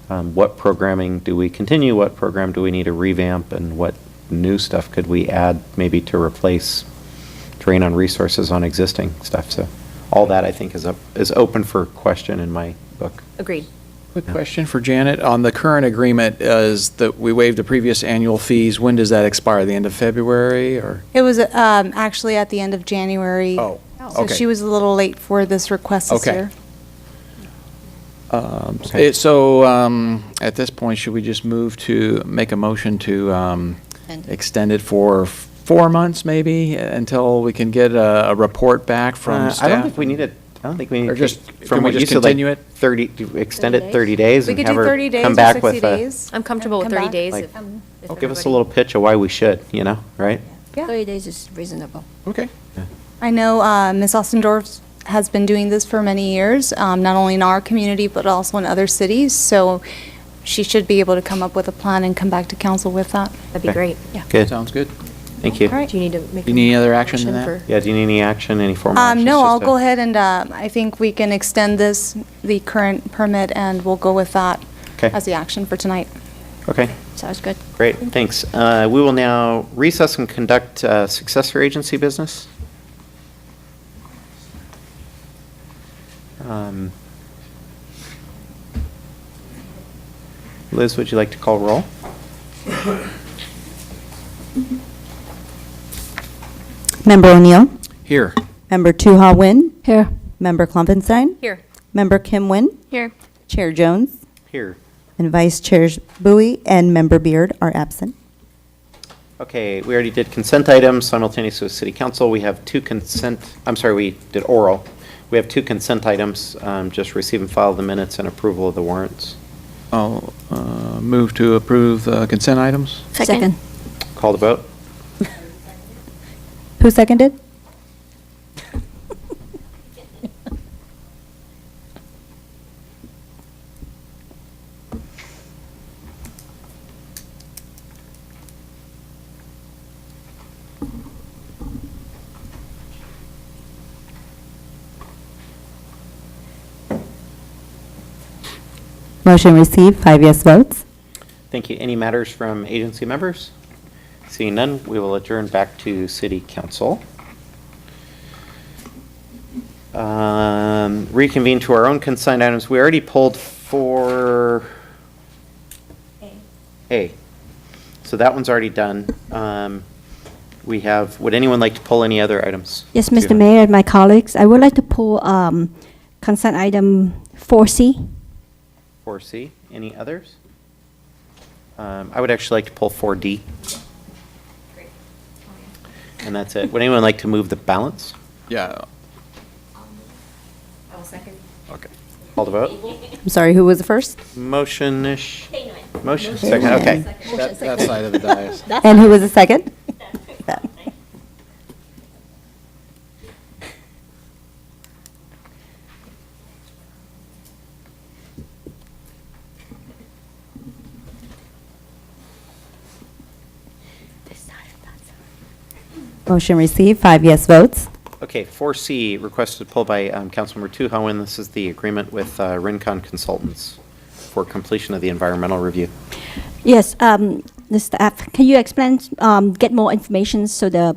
what programming do we continue, what program do we need to revamp, and what new stuff could we add maybe to replace, drain on resources on existing stuff. So all that I think is open for question in my book. Agreed. Quick question for Janet. On the current agreement, is that we waived the previous annual fees. When does that expire? The end of February or? It was actually at the end of January. Oh, So okay. she was a little late for this request this Okay. year. At this point, should we just move to make a motion to extend it for 4 months maybe until we can get a report back from staff? I don't think we need it. I don't think we need Or to just- take- can from we what you just said, like continue it? 30, to extend it 30 days We and could have do her 30 days come or back 60 with a, days. I'm comfortable with Come 30 back. days. Like, if give us a everybody- little pitch of why we should, right? Yeah. 30 days is reasonable. Okay. I know Ms. Ostendorf has been doing this for many years, not only in our community, but also in other cities. So she should be able to come up with a plan and come back to council with that. That'd be Okay. great. Yeah. Good. Sounds good. Thank you. All right. Do you need to make? Do you need any other action than motion that? for- Yeah, do you need any action, any formal action? No, It's I'll just go a- ahead and, I think we can extend this, the current permit, and we'll go with that Okay. as the action for tonight. Okay, Sounds good. great, thanks. We will now recess and conduct successor agency business. Liz, would you like to call roll? Member O'Neill? Here. Member Tu-Ha Nguyen? Here. Member Klopfenstein? Here. Member Kim Nguyen? Here. Chair Jones? Here. And Vice Chair Bowie and Member Beard are absent. Okay, we already did consent items simultaneously with city council. We have two consent, I'm sorry, we did oral. We have two consent items, just receive and file the minutes and approval of the warrants. I'll move to approve consent items. Second. Call the vote. Who seconded? Motion received, 5 yes votes. Thank you. Any matters from agency members? Seeing none, we will adjourn back to city council. Reconvene to our own consent items. We already pulled for A. So that one's already done. We have, would anyone like to pull any other items? Yes, Mr. Mayor and my colleagues, I would like to pull consent item 4C. 4C. Any others? I would actually like to pull 4D. And that's it. Would anyone like to move the balance? Yeah. I'll second. Okay. Call the vote. I'm sorry, who was the first? Motion-ish. Motion, second, okay. That side of the dais. And who was the second? Motion received, 5 yes votes. Okay, 4C, requested pulled by Councilmember Tu-Ha Nguyen. This is the agreement with Rincon Consultants for completion of the environmental review. Yes, the staff, can you explain, get more information so the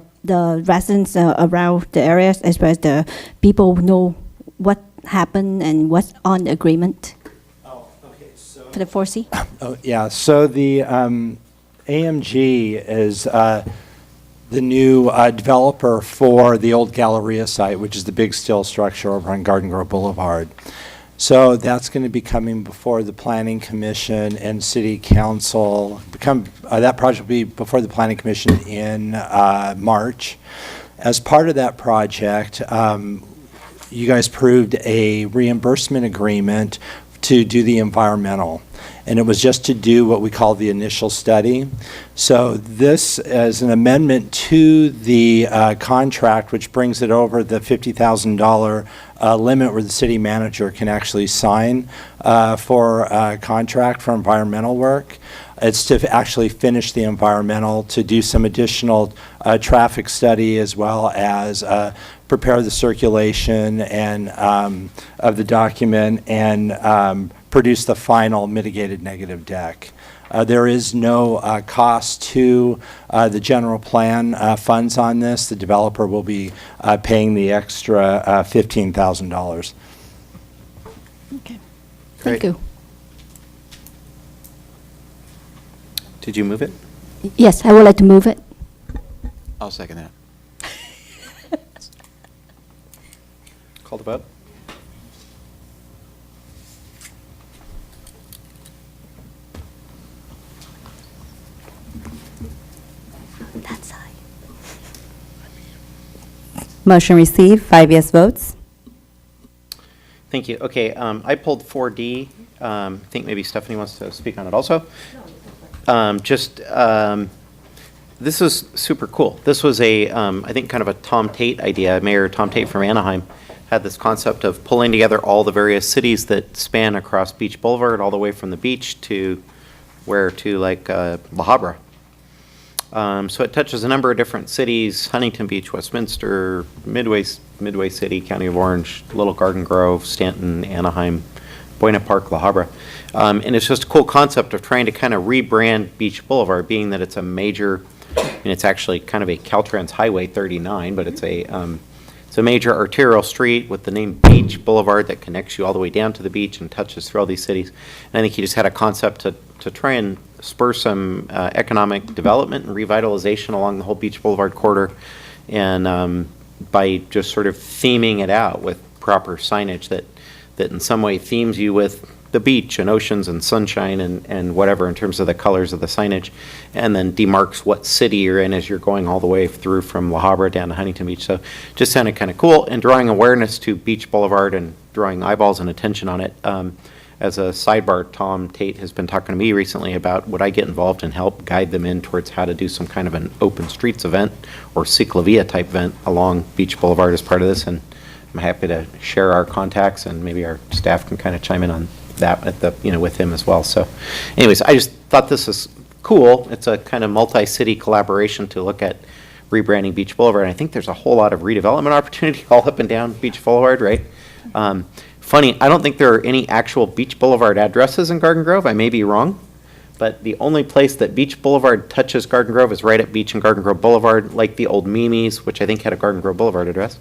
residents around the areas as well as the people know what happened and what's on the agreement? Oh, okay, so. For the 4C? Oh, yeah, so the AMG is the new developer for the old Galleria site, which is the big steel structure over on Garden Grove Boulevard. So that's going to be coming before the Planning Commission and City Council. That project will be before the Planning Commission in March. As part of that project, you guys approved a reimbursement agreement to do the environmental. And it was just to do what we call the initial study. So this is an amendment to the contract, which brings it over the $50,000 limit where the city manager can actually sign for a contract for environmental work. It's to actually finish the environmental, to do some additional traffic study as well as prepare the circulation and of the document and produce the final mitigated negative deck. There is no cost to the general plan funds on this. The developer will be paying the extra $15,000. Okay. Great. Thank you. Did you move it? Yes, I would like to move it. I'll second that. Call the vote. Motion received, 5 yes votes. Thank you. Okay, I pulled 4D. I think maybe Stephanie wants to speak on it also. This is super cool. This was a, I think, kind of a Tom Tate idea. Mayor Tom Tate from Anaheim had this concept of pulling together all the various cities that span across Beach Boulevard, all the way from the beach to like La Habra. So it touches a number of different cities: Huntington Beach, Westminster, Midway City, County of Orange, Little Garden Grove, Stanton, Anaheim, Buena Park, La Habra. And it's just a cool concept of trying to kind of rebrand Beach Boulevard, being that it's a major, and it's actually kind of a Caltrans Highway 39, but it's a major arterial street with the name Beach Boulevard that connects you all the way down to the beach and touches through all these cities. And I think he just had a concept to try and spur some economic development and revitalization along the whole Beach Boulevard corridor, and by just sort of theming it out with proper signage that in some way themes you with the beach and oceans and sunshine and whatever in terms of the colors of the signage, and then demarks what city you're in as you're going all the way through from La Habra down to Huntington Beach. So just sounded kind of cool, and drawing awareness to Beach Boulevard and drawing eyeballs and attention on it. As a sidebar, Tom Tate has been talking to me recently about would I get involved and help guide them in towards how to do some kind of an open streets event or ciclovia type event along Beach Boulevard as part of this, and I'm happy to share our contacts, and maybe our staff can kind of chime in on that with him as well. So anyways, I just thought this is cool. It's a kind of multi-city collaboration to look at rebranding Beach Boulevard. And I think there's a whole lot of redevelopment opportunity all up and down Beach Boulevard, right? Funny, I don't think there are any actual Beach Boulevard addresses in Garden Grove. I may be wrong, but the only place that Beach Boulevard touches Garden Grove is right at Beach and Garden Grove Boulevard, like the old Mimi's, which I think had a Garden Grove Boulevard address,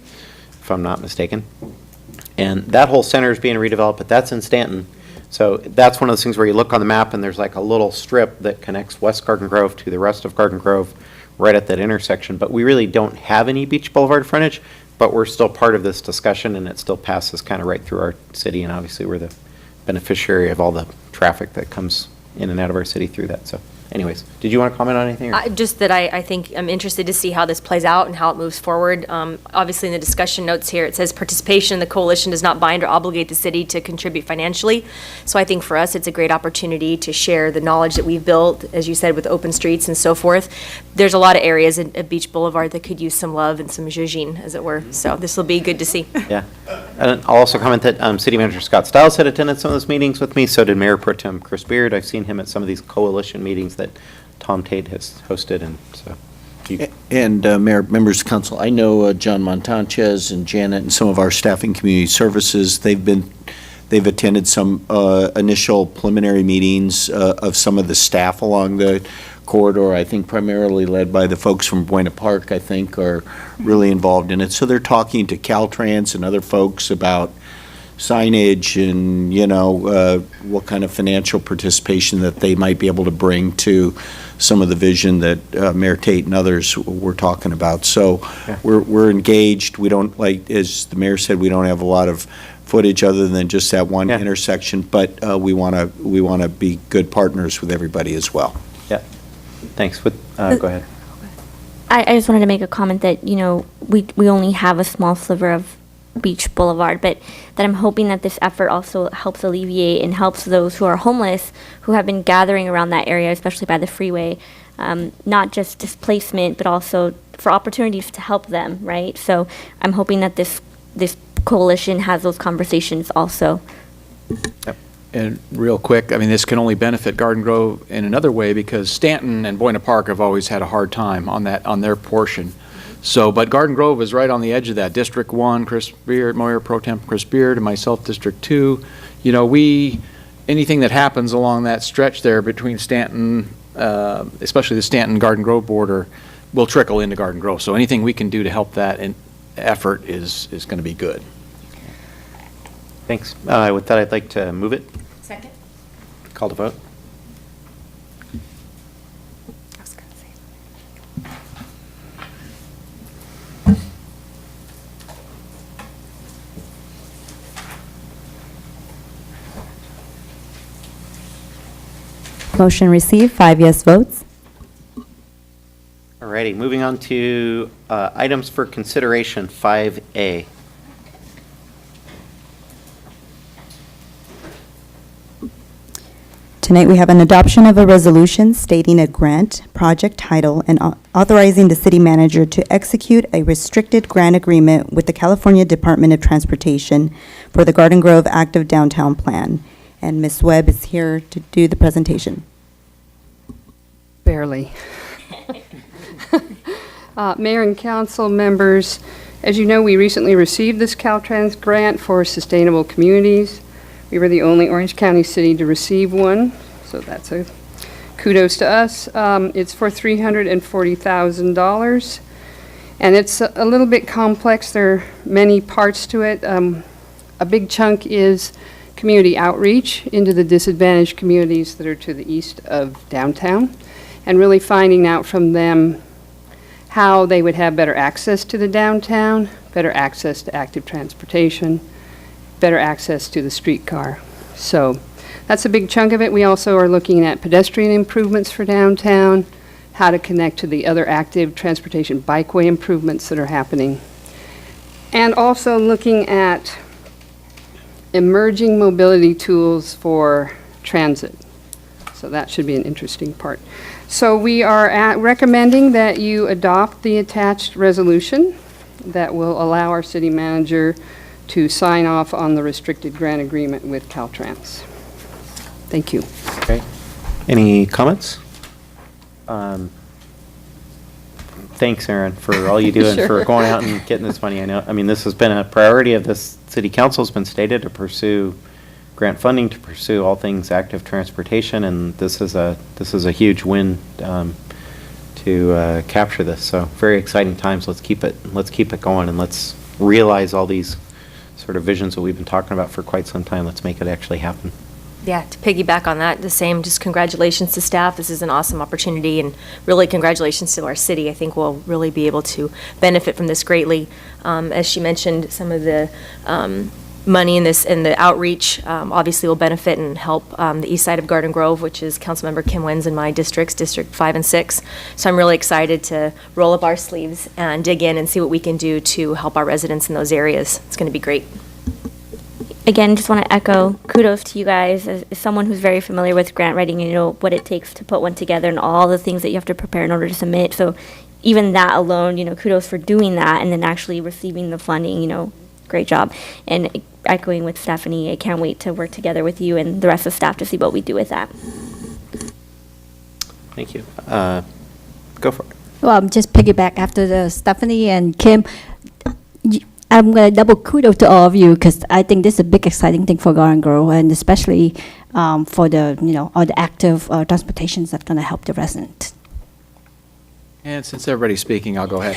if I'm not mistaken. And that whole center is being redeveloped, but that's in Stanton. So that's one of those things where you look on the map and there's like a little strip that connects West Garden Grove to the rest of Garden Grove right at that intersection. But we really don't have any Beach Boulevard frontage, but we're still part of this discussion, and it still passes kind of right through our city. And obviously we're the beneficiary of all the traffic that comes in and out of our city through that. So anyways, did you want to comment on anything? Just that I think I'm interested to see how this plays out and how it moves forward. Obviously, in the discussion notes here, it says participation in the coalition does not bind or obligate the city to contribute financially. So I think for us, it's a great opportunity to share the knowledge that we've built, as you said, with open streets and so forth. There's a lot of areas at Beach Boulevard that could use some love and some zhuzhing, as it were. So this will be good to see. Yeah. And I'll also comment that City Manager Scott Stiles had attended some of those meetings with me. So did Mayor Pro Tem Chris Beard. I've seen him at some of these coalition meetings that Tom Tate has hosted, and so. And Mayor, members of council, I know John Montanchez and Janet and some of our staffing community services, they've attended some initial preliminary meetings of some of the staff along the corridor, I think primarily led by the folks from Buena Park, I think, are really involved in it. So they're talking to Caltrans and other folks about signage and, what kind of financial participation that they might be able to bring to some of the vision that Mayor Tate and others were talking about. So we're engaged. We don't, like, as the mayor said, we don't have a lot of footage other than just that one intersection, but we want to be good partners with everybody as well. Yeah. Thanks. Go ahead. I just wanted to make a comment that, we only have a small sliver of Beach Boulevard, but that I'm hoping that this effort also helps alleviate and helps those who are homeless who have been gathering around that area, especially by the freeway, not just displacement, but also for opportunities to help them, right? So I'm hoping that this coalition has those conversations also. Yep. And real quick, this can only benefit Garden Grove in another way, because Stanton and Buena Park have always had a hard time on their portion. So, but Garden Grove is right on the edge of that. District 1, Chris Beard, Mayor Pro Tem Chris Beard, and myself, District 2. Anything that happens along that stretch there between Stanton, especially the Stanton-Garden Grove border, will trickle into Garden Grove. So anything we can do to help that effort is going to be good. Thanks. With that, I'd like to move it. Second. Call to vote. Motion received, 5 yes votes. All righty, moving on to items for consideration, 5A. Tonight, we have an adoption of a resolution stating a grant, project title, and authorizing the city manager to execute a restricted grant agreement with the California Department of Transportation for the Garden Grove Active Downtown Plan. And Ms. Webb is here to do the presentation. Barely. Mayor and council members, as you know, we recently received this Caltrans grant for sustainable communities. We were the only Orange County city to receive one, so that's a kudos to us. It's for $340,000, and it's a little bit complex. There are many parts to it. A big chunk is community outreach into the disadvantaged communities that are to the east of downtown, and really finding out from them how they would have better access to the downtown, better access to active transportation, better access to the streetcar. So that's a big chunk of it. We also are looking at pedestrian improvements for downtown, how to connect to the other active transportation bikeway improvements that are happening, and also looking at emerging mobility tools for transit. So that should be an interesting part. So we are recommending that you adopt the attached resolution that will allow our city manager to sign off on the restricted grant agreement with Caltrans. Thank you. Okay. Any comments? Thanks, Aaron, for all you do and for Sure. going out and getting this money. I mean, this has been a priority of this city council. Has been stated to pursue grant funding to pursue all things active transportation, and this is a huge win to capture this. So very exciting times. Let's keep it going, and let's realize all these sort of visions that we've been talking about for quite some time. Let's make it actually happen. Yeah, to piggyback on that, the same, just congratulations to staff. This is an awesome opportunity, and really congratulations to our city. I think we'll really be able to benefit from this greatly. As she mentioned, some of the money in this and the outreach obviously will benefit and help the east side of Garden Grove, which is Councilmember Kim Wen's in my districts, District 5 and 6. So I'm really excited to roll up our sleeves and dig in and see what we can do to help our residents in those areas. It's going to be great. Again, just want to echo kudos to you guys as someone who's very familiar with grant writing. You know what it takes to put one together and all the things that you have to prepare in order to submit. So even that alone, kudos for doing that and then actually receiving the funding, great job. And echoing with Stephanie, I can't wait to work together with you and the rest of staff to see what we do with that. Thank you. Go for it. Well, just piggyback after the Stephanie and Kim. I'm going to double kudos to all of you because I think this is a big exciting thing for Garden Grove, and especially for the, all the active transportations that's going to help the residents. And since everybody's speaking, I'll go ahead.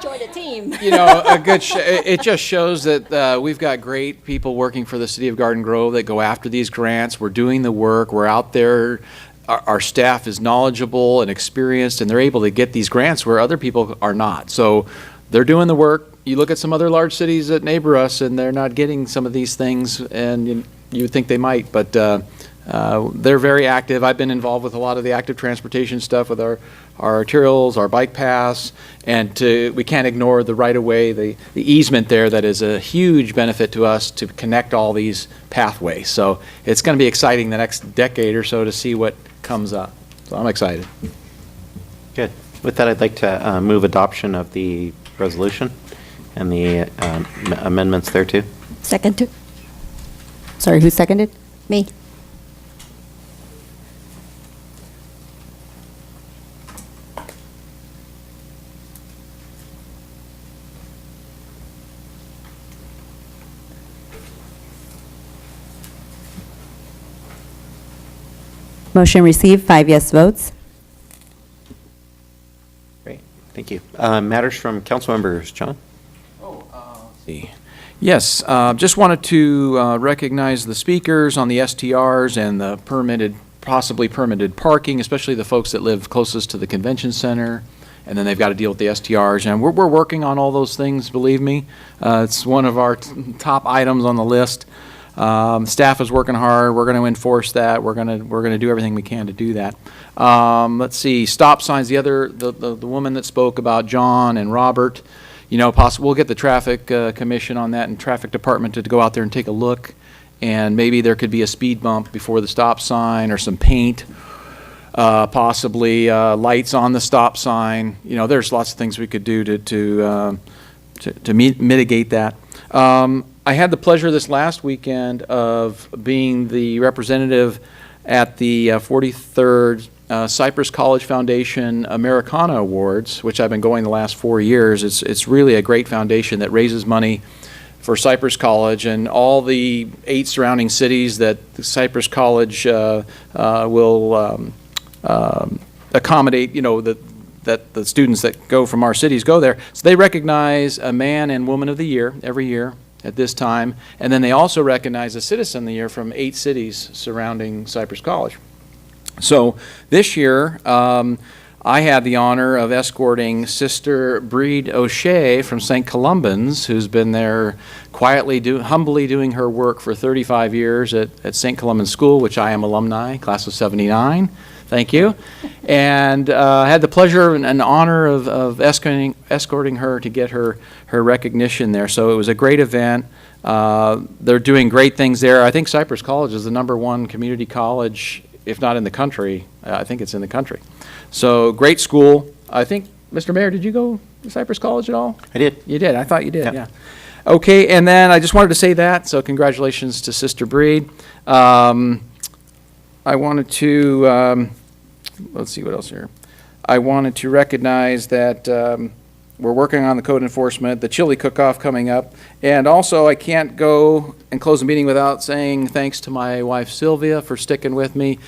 Join the team. It just shows that we've got great people working for the city of Garden Grove that go after these grants. We're doing the work. We're out there. Our staff is knowledgeable and experienced, and they're able to get these grants where other people are not. So they're doing the work. You look at some other large cities that neighbor us, and they're not getting some of these things, and you would think they might, but they're very active. I've been involved with a lot of the active transportation stuff with our arterials, our bike paths, and we can't ignore the right-of-way, the easement there that is a huge benefit to us to connect all these pathways. So it's going to be exciting the next decade or so to see what comes up. So I'm excited. Good. With that, I'd like to move adoption of the resolution and the amendments there too. Second. Sorry, who seconded? Me. Motion received, 5 yes votes. Great. Thank you. Matters from council members. John? Yes, just wanted to recognize the speakers on the STRs and the possibly permitted parking, especially the folks that live closest to the convention center, and then they've got to deal with the STRs. And we're working on all those things, believe me. It's one of our top items on the list. Staff is working hard. We're going to enforce that. We're going to do everything we can to do that. Let's see, stop signs. The woman that spoke about John and Robert. We'll get the traffic commission on that and traffic department to go out there and take a look and maybe there could be a speed bump before the stop sign or some paint, possibly lights on the stop sign. You know, there's lots of things we could do to mitigate that. I had the pleasure this last weekend of being the representative at the 43rd Cypress College Foundation Americana Awards, which I've been going the last 4 years. It's really a great foundation that raises money for Cypress College and all the 8 surrounding cities that the Cypress College will accommodate, you know, that the students that go from our cities go there. So they recognize a man and woman of the year every year at this time, and then they also recognize a citizen of the year from 8 cities surrounding Cypress College. So this year, I had the honor of escorting Sister Breed O'Shea from St. Columban's, who's been there quietly, humbly doing her work for 35 years at St. Columban's School, which I am alumni, class of '79. Thank you. And I had the pleasure and honor of escorting her to get her recognition there. So it was a great event. They're doing great things there. I think Cypress College is the #1 community college, if not in the country. I think it's in the country. So great school. I think, Mr. Mayor, did you go to Cypress College at all? I did. You did? I thought you did, yeah. Okay, and then I just wanted to say that, so congratulations to Sister Breed. I wanted to, let's see what else here. I wanted to recognize that we're working on the code enforcement, the chili cook-off coming up, and also I can't go and close the meeting without saying thanks to my wife Sylvia for sticking with me.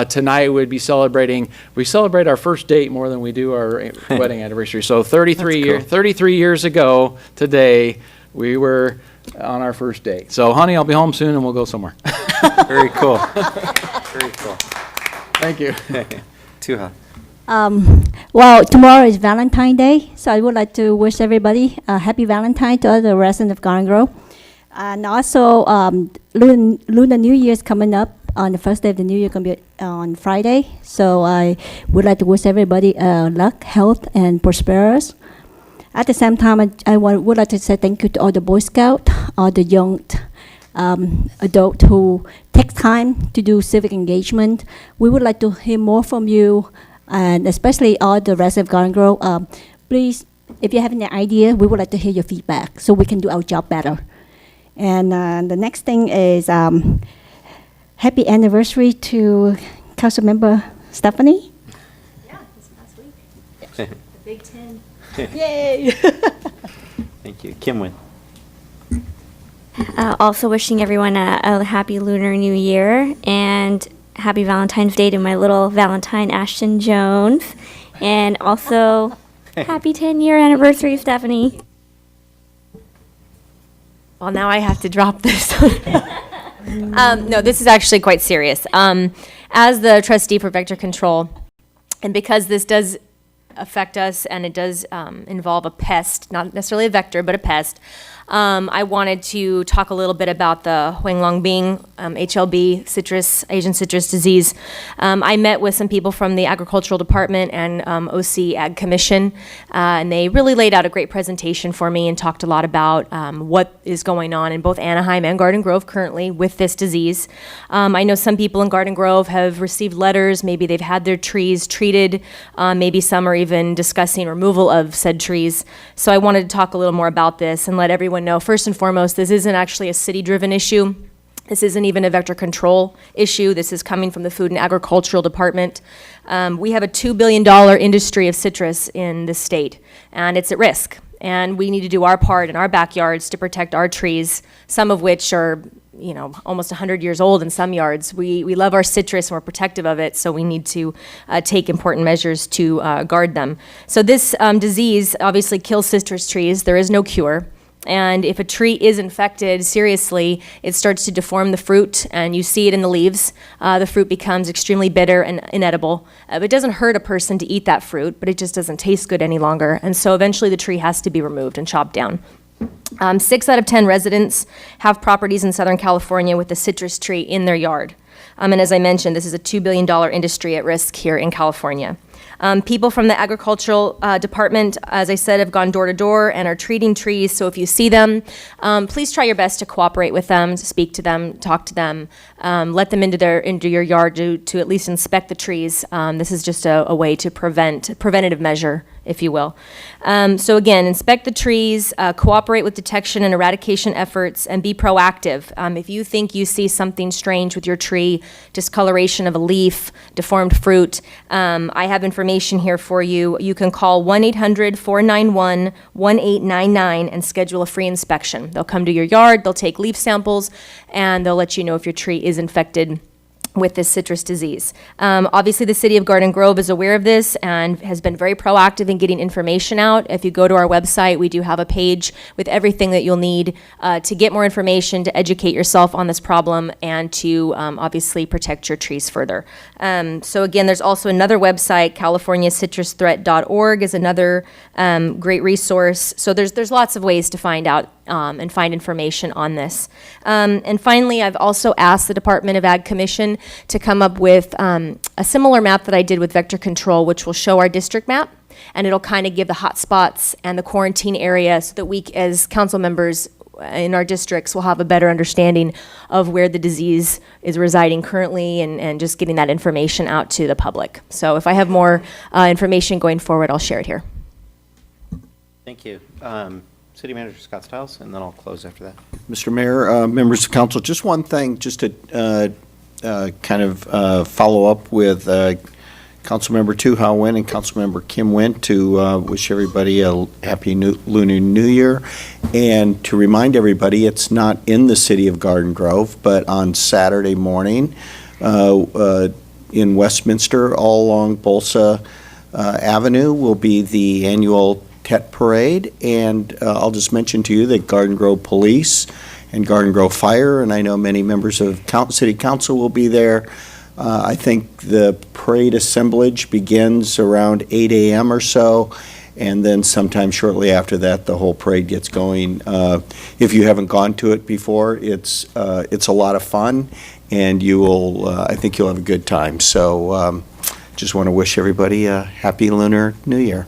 Tonight we celebrate our first date more than we do our wedding anniversary. So 33 years ago today, we were on our first date. So honey, I'll be home soon and we'll go somewhere. Very cool. Very cool. Thank you. Too hot. Well, tomorrow is Valentine's Day, so I would like to wish everybody a happy Valentine to all the residents of Garden Grove. And also, Lunar New Year is coming up on the first day of the New Year, going to be on Friday. So I would like to wish everybody luck, health, and prosperous. At the same time, would like to say thank you to all the Boy Scouts, all the young adult who take time to do civic engagement. We would like to hear more from you, and especially all the residents of Garden Grove. Please, if you have any idea, we would like to hear your feedback so we can do our job better. And the next thing is happy anniversary to Councilmember Stephanie. Yeah, this past week. The Big 10. Yay! Thank you. Kim Wynn. Also wishing everyone a happy Lunar New Year and happy Valentine's Day to my little Valentine Ashton Jones. And also happy 10-year anniversary, Stephanie. Well, now I have to drop this. No, this is actually quite serious. As the trustee for vector control, and because this does affect us and it does involve a pest, not necessarily a vector, but a pest, I wanted to talk a little bit about the Huanglongbing HLB Asian citrus disease. I met with some people from the Agricultural Department and OC Ag Commission, and they really laid out a great presentation for me and talked a lot about what is going on in both Anaheim and Garden Grove currently with this disease. I know some people in Garden Grove have received letters, maybe they've had their trees treated, maybe some are even discussing removal of said trees. So I wanted to talk a little more about this and let everyone know, first and foremost, this isn't actually a city-driven issue. This isn't even a vector control issue. This is coming from the Food and Agricultural Department. We have a $2 billion industry of citrus in this state, and it's at risk. And we need to do our part in our backyards to protect our trees, some of which are, you know, almost 100 years old in some yards. We love our citrus and we're protective of it, so we need to take important measures to guard them. So this disease obviously kills citrus trees. There is no cure. And if a tree is infected seriously, it starts to deform the fruit, and you see it in the leaves. The fruit becomes extremely bitter and inedible. It doesn't hurt a person to eat that fruit, but it just doesn't taste good any longer. And so eventually the tree has to be removed and chopped down. 6 out of 10 residents have properties in Southern California with a citrus tree in their yard. And as I mentioned, this is a $2 billion industry at risk here in California. People from the agricultural department, as I said, have gone door to door and are treating trees. So if you see them, please try your best to cooperate with them, to speak to them, talk to them, let them into your yard to at least inspect the trees. This is just a way to preventative measure, if you will. So again, inspect the trees, cooperate with detection and eradication efforts, and be proactive. If you think you see something strange with your tree, discoloration of a leaf, deformed fruit, I have information here for you. You can call 1-800-491-1899 and schedule a free inspection. They'll come to your yard, they'll take leaf samples, and they'll let you know if your tree is infected with this citrus disease. Obviously, the city of Garden Grove is aware of this and has been very proactive in getting information out. If you go to our website, we do have a page with everything that you'll need to get more information, to educate yourself on this problem, and to obviously protect your trees further. So again, there's also another website, CaliforniaCitrusThreat.org is another great resource. So there's lots of ways to find out and find information on this. And finally, I've also asked the Department of Ag Commission to come up with a similar map that I did with vector control, which will show our district map, and it'll kind of give the hot spots and the quarantine area so that we, as council members in our districts, will have a better understanding of where the disease is residing currently and just getting that information out to the public. So if I have more information going forward, I'll share it here. Thank you. City Manager Scott Stiles, and then I'll close after that. Mr. Mayor, members of council, just one thing, just to follow up with Councilmember Tu Hao Nguyen and Councilmember Kim Nguyen to wish everybody a happy Lunar New Year, and to remind everybody it's not in the city of Garden Grove, but on Saturday morning in Westminster, all along Bolsa Avenue, will be the annual Tet Parade, and I'll just mention to you that Garden Grove Police and Garden Grove Fire, and I know many members of City Council will be there. I think the parade assemblage begins around 8 a.m. or so, and then sometime shortly after that, the whole parade gets going. If you haven't gone to it before, it's a lot of fun, and you will, I think you'll have a good time. So just want to wish everybody a happy Lunar New Year.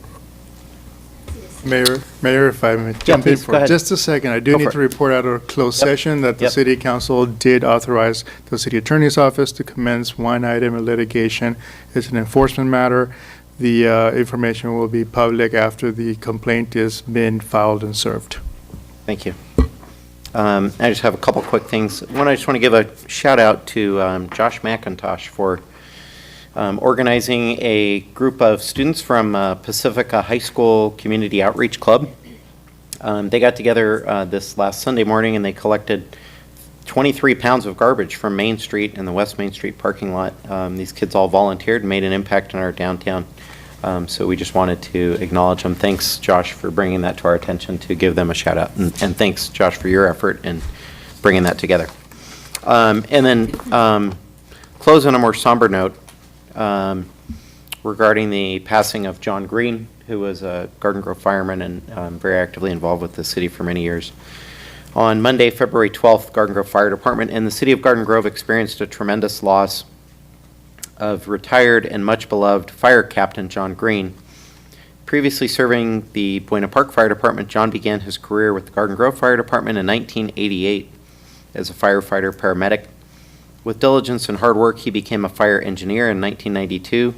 Mayor, if I may jump in for just a second, I do need to report out of closed session that the City Council did authorize the City Attorney's Office to commence one item of litigation. It's an enforcement matter. The information will be public after the complaint has been filed and served. Thank you. I just have a couple quick things. One, I just want to give a shout out to Josh McIntosh for organizing a group of students from Pacifica High School Community Outreach Club. They got together this last Sunday morning and they collected 23 pounds of garbage from Main Street and the West Main Street parking lot. These kids all volunteered and made an impact in our downtown. So we just wanted to acknowledge them. Thanks, Josh, for bringing that to our attention, to give them a shout out. And thanks, Josh, for your effort in bringing that together. And then close on a more somber note. Regarding the passing of John Green, who was a Garden Grove fireman and very actively involved with the city for many years. On Monday, February 12th, Garden Grove Fire Department and the city of Garden Grove experienced a tremendous loss of retired and much beloved fire captain John Green. Previously serving the Buena Park Fire Department, John began his career with the Garden Grove Fire Department in 1988 as a firefighter paramedic. With diligence and hard work, he became a fire engineer in 1992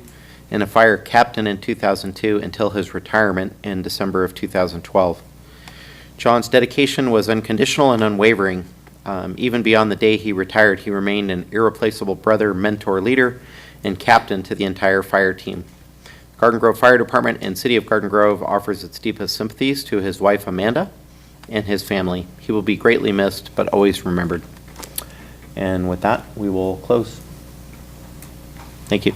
and a fire captain in 2002 until his retirement in December of 2012. John's dedication was unconditional and unwavering. Even beyond the day he retired, he remained an irreplaceable brother, mentor, leader, and captain to the entire fire team. Garden Grove Fire Department and City of Garden Grove offers its deepest sympathies to his wife, Amanda, and his family. He will be greatly missed, but always remembered. And with that, we will close. Thank you.